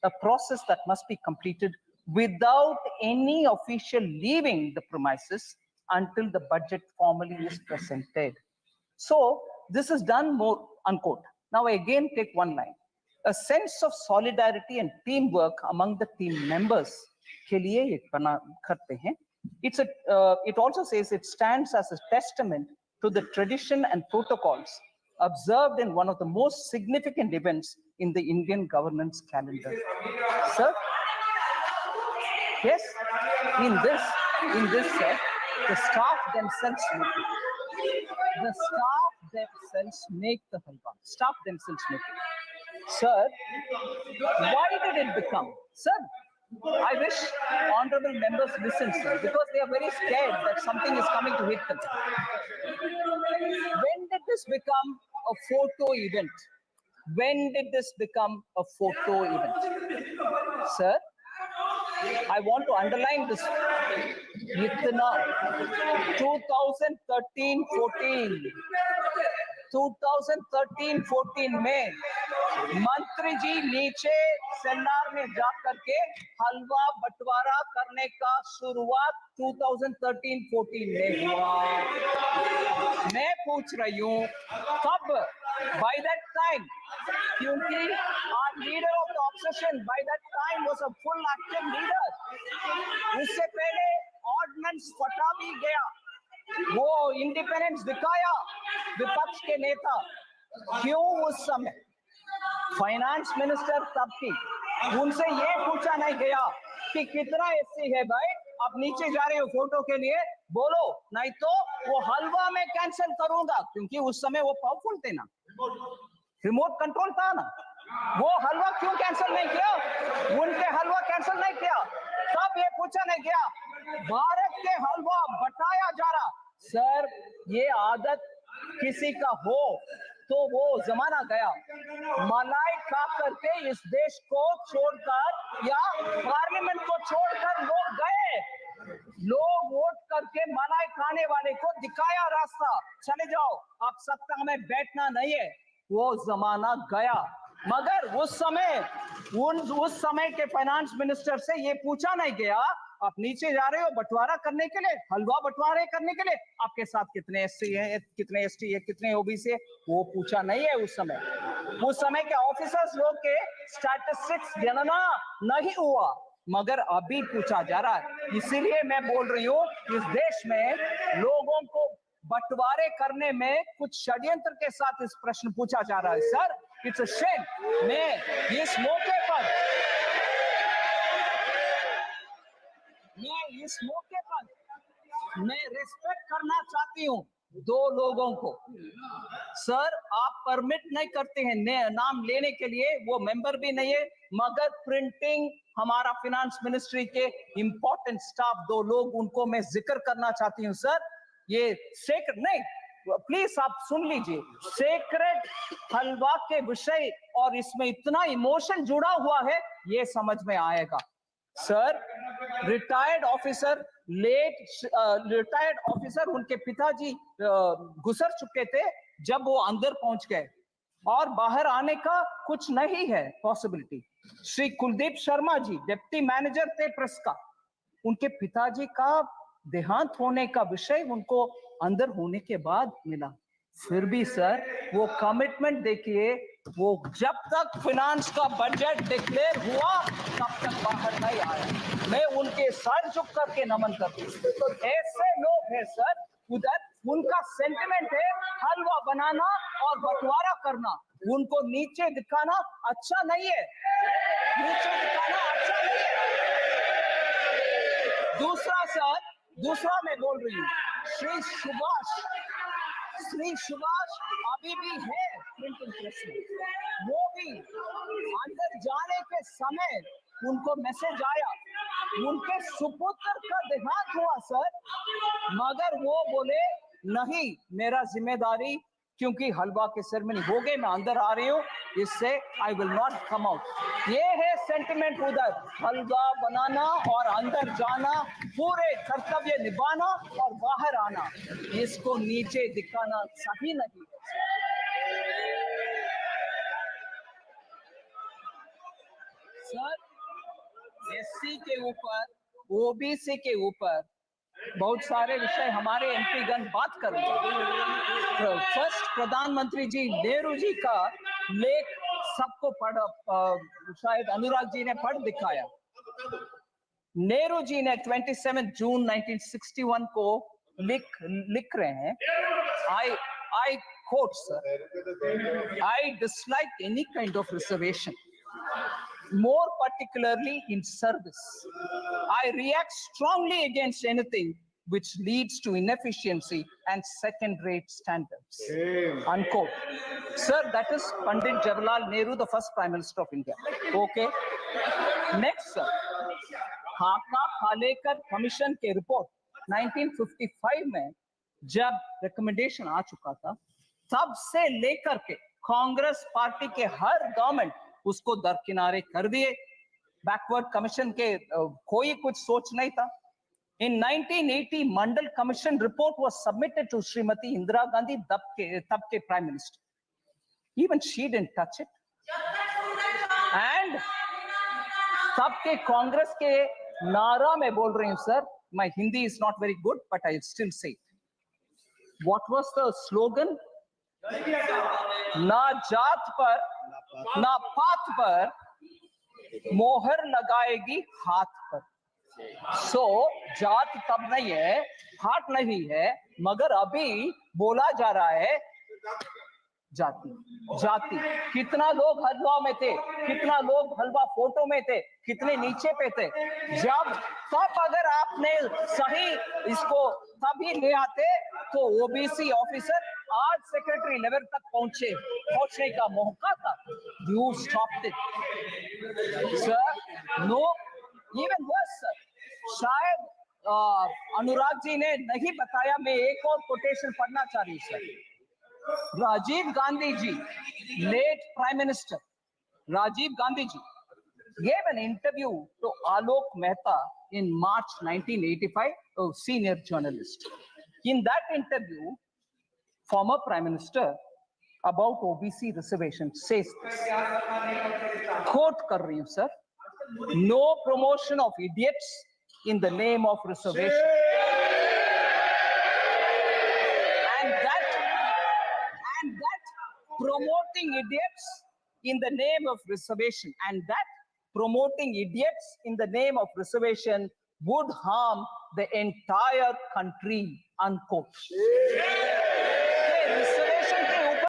a process that must be completed without any official leaving the premises until the budget formally is presented. So this is done more, unquote. Now I again take one line. A sense of solidarity and teamwork among the team members के लिए ये बना करते हैं. It also says it stands as a testament to the tradition and protocols observed in one of the most significant events in the Indian governance calendar. Sir? Yes, in this, sir, the staff themselves make it. The staff themselves make the halwa. Staff themselves make it. Sir, why did it become? Sir, I wish honorable members listen, sir, because they are very scared that something is coming to hit them. When did this become a photo event? When did this become a photo event? Sir, I want to underline this. 2013-14 में मंत्री जी नीचे सेल्लार में जाकर के हलवा बंटवारा करने का शुरुआत 2013-14 में हुआ. मैं पूछ रही हूँ कब? By that time, क्योंकि our leader of the opposition by that time was a full active leader. उससे पहले ऑर्डिनेंस फटा भी गया. वो इंडिपेंडेंस दिखाया विपक्ष के नेता. क्यों उस समय फाइनेंस मिनिस्टर तब की उनसे ये पूछा नहीं गया कि कितना एससी है भाई, आप नीचे जा रहे हो फोटो के लिए, बोलो नहीं तो वो हलवा में कैंसिल करूंगा. क्योंकि उस समय वो पावरफुल थे ना, रिमोट कंट्रोल था ना. वो हलवा क्यों कैंसिल नहीं किया? उनके हलवा कैंसिल नहीं किया. तब ये पूछा नहीं गया भारत के हलवा बटाया जा रहा. सर, ये आदत किसी का हो तो वो जमाना गया. मलाई खा करके इस देश को छोड़कर या पार्लियामेंट को छोड़कर लोग गए. लोग वोट करके मलाई खाने वाले को दिखाया रास्ता, चले जाओ, आप सत्ता में बैठना नहीं है. वो जमाना गया. मगर उस समय के फाइनेंस मिनिस्टर से ये पूछा नहीं गया आप नीचे जा रहे हो बंटवारा करने के लिए, हलवा बंटवारे करने के लिए, आपके साथ कितने एससी है, कितने एसटी है, कितने ओबीसी है, वो पूछा नहीं है. उस समय के ऑफिसर्स लोग के स्टैटिस्टिक्स गणना नहीं हुआ, मगर अभी पूछा जा रहा है. इसीलिए मैं बोल रही हूँ इस देश में लोगों को बंटवारे करने में कुछ षड्यंत्र के साथ इस प्रश्न पूछा जा रहा है. Sir, it's a shame. मैं इस मौके पर मैं रिस्पेक्ट करना चाहती हूँ दो लोगों को. सर, आप परमिट नहीं करते हैं नाम लेने के लिए, वो मेंबर भी नहीं है, मगर प्रिंटिंग हमारा फाइनेंस मिनिस्ट्री के इंपॉर्टेंट स्टाफ दो लोग, उनको मैं जिक्र करना चाहती हूँ. सर, ये सेक्रेट नहीं, प्लीज आप सुन लीजिए. सेक्रेट हलवा के विषय और इसमें इतना इमोशन जुड़ा हुआ है, ये समझ में आएगा. सर, रिटायर्ड ऑफिसर उनके पिताजी गुजर चुके थे जब वो अंदर पहुंच गए और बाहर आने का कुछ नहीं है possibility. Shri Kuldeep Sharma ji deputy manager थे प्रेस का, उनके पिताजी का देहांत होने का विषय उनको अंदर होने के बाद मिला. फिर भी सर वो कमिटमेंट देखिए, वो जब तक फाइनेंस का बजट डिक्लेयर हुआ तब तक बाहर नहीं आया. मैं उनके सर झुक करके नमन करती हूँ. तो ऐसे लोग हैं सर, उधर उनका सेंटिमेंट है हलवा बनाना और बंटवारा करना. उनको नीचे दिखाना अच्छा नहीं है, नीचे दिखाना अच्छा नहीं है. दूसरा मैं बोल रही हूँ, श्री सुभाष अभी भी है प्रिंटिंग प्रेस में. वो भी अंदर जाने के समय उनको मैसेज आया, उनके सुपुत्र का देहांत हुआ सर, मगर वो बोले नहीं, मेरा जिम्मेदारी, क्योंकि हलवा के सेरेमनी हो गए, मैं अंदर आ रही हूँ, इससे I will not come out. ये है सेंटिमेंट उधर, हलवा बनाना और अंदर जाना, पूरे कर्तव्य निभाना और बाहर आना. इसको नीचे दिखाना सही नहीं है सर. एससी के ऊपर, ओबीसी के ऊपर बहुत सारे विषय हमारे एमपी गण बात कर रहे हैं। फर्स्ट प्रधानमंत्री जी नेहरू जी का लेख सबको शायद अनुराग जी ने पढ़ दिखाया। नेहरू जी ने 27 जून 1961 को लिख रहे हैं, I quote, sir, I dislike any kind of reservation, more particularly in service. I react strongly against anything which leads to inefficiency and second-rate standards. Unquote. Sir, that is Pandit Jawaharlal Nehru, the first Prime Minister of India. Okay. Next, sir. खाका खालेकर commission के report 1955 में जब recommendation आ चुका था, तब से लेकर के कांग्रेस पार्टी के हर गवर्नमेंट उसको दरकिनारे कर दिए। बैकवर्ड कमीशन के कोई कुछ सोच नहीं था। In 1980, Mandal Commission report was submitted to Srimati Indira Gandhi, तब के Prime Minister. Even she didn't touch it. And तब के कांग्रेस के नारा में बोल रही हूं sir, my Hindi is not very good, but I'll still say it. What was the slogan? ना जात पर, ना पात पर, मोहर लगाएगी हाथ पर। So, जात तब नहीं है, हाथ नहीं है, मगर अभी बोला जा रहा है जाति, जाति। कितना लोग हलवा में थे, कितना लोग हलवा फोटो में थे, कितने नीचे पे थे। जब तब अगर आपने सही इसको तभी ले आते तो ओबीसी ऑफिसर आज सेक्रेटरी लेवल तक पहुंचने का मौका था। You stopped it, sir. No, even worse, sir. शायद अनुराग जी ने नहीं बताया, मैं एक और कोटेशन पढ़ना चाह रही हूँ sir. Rajiv Gandhi ji, late Prime Minister, Rajiv Gandhi ji gave an interview to Alok Mehta in March 1985, a senior journalist. In that interview, former Prime Minister about OBC reservation says this, quote कर रही हूँ sir, no promotion of idiots in the name of reservation. And that promoting idiots in the name of reservation, and that promoting idiots in the name of reservation would harm the entire country, unquote.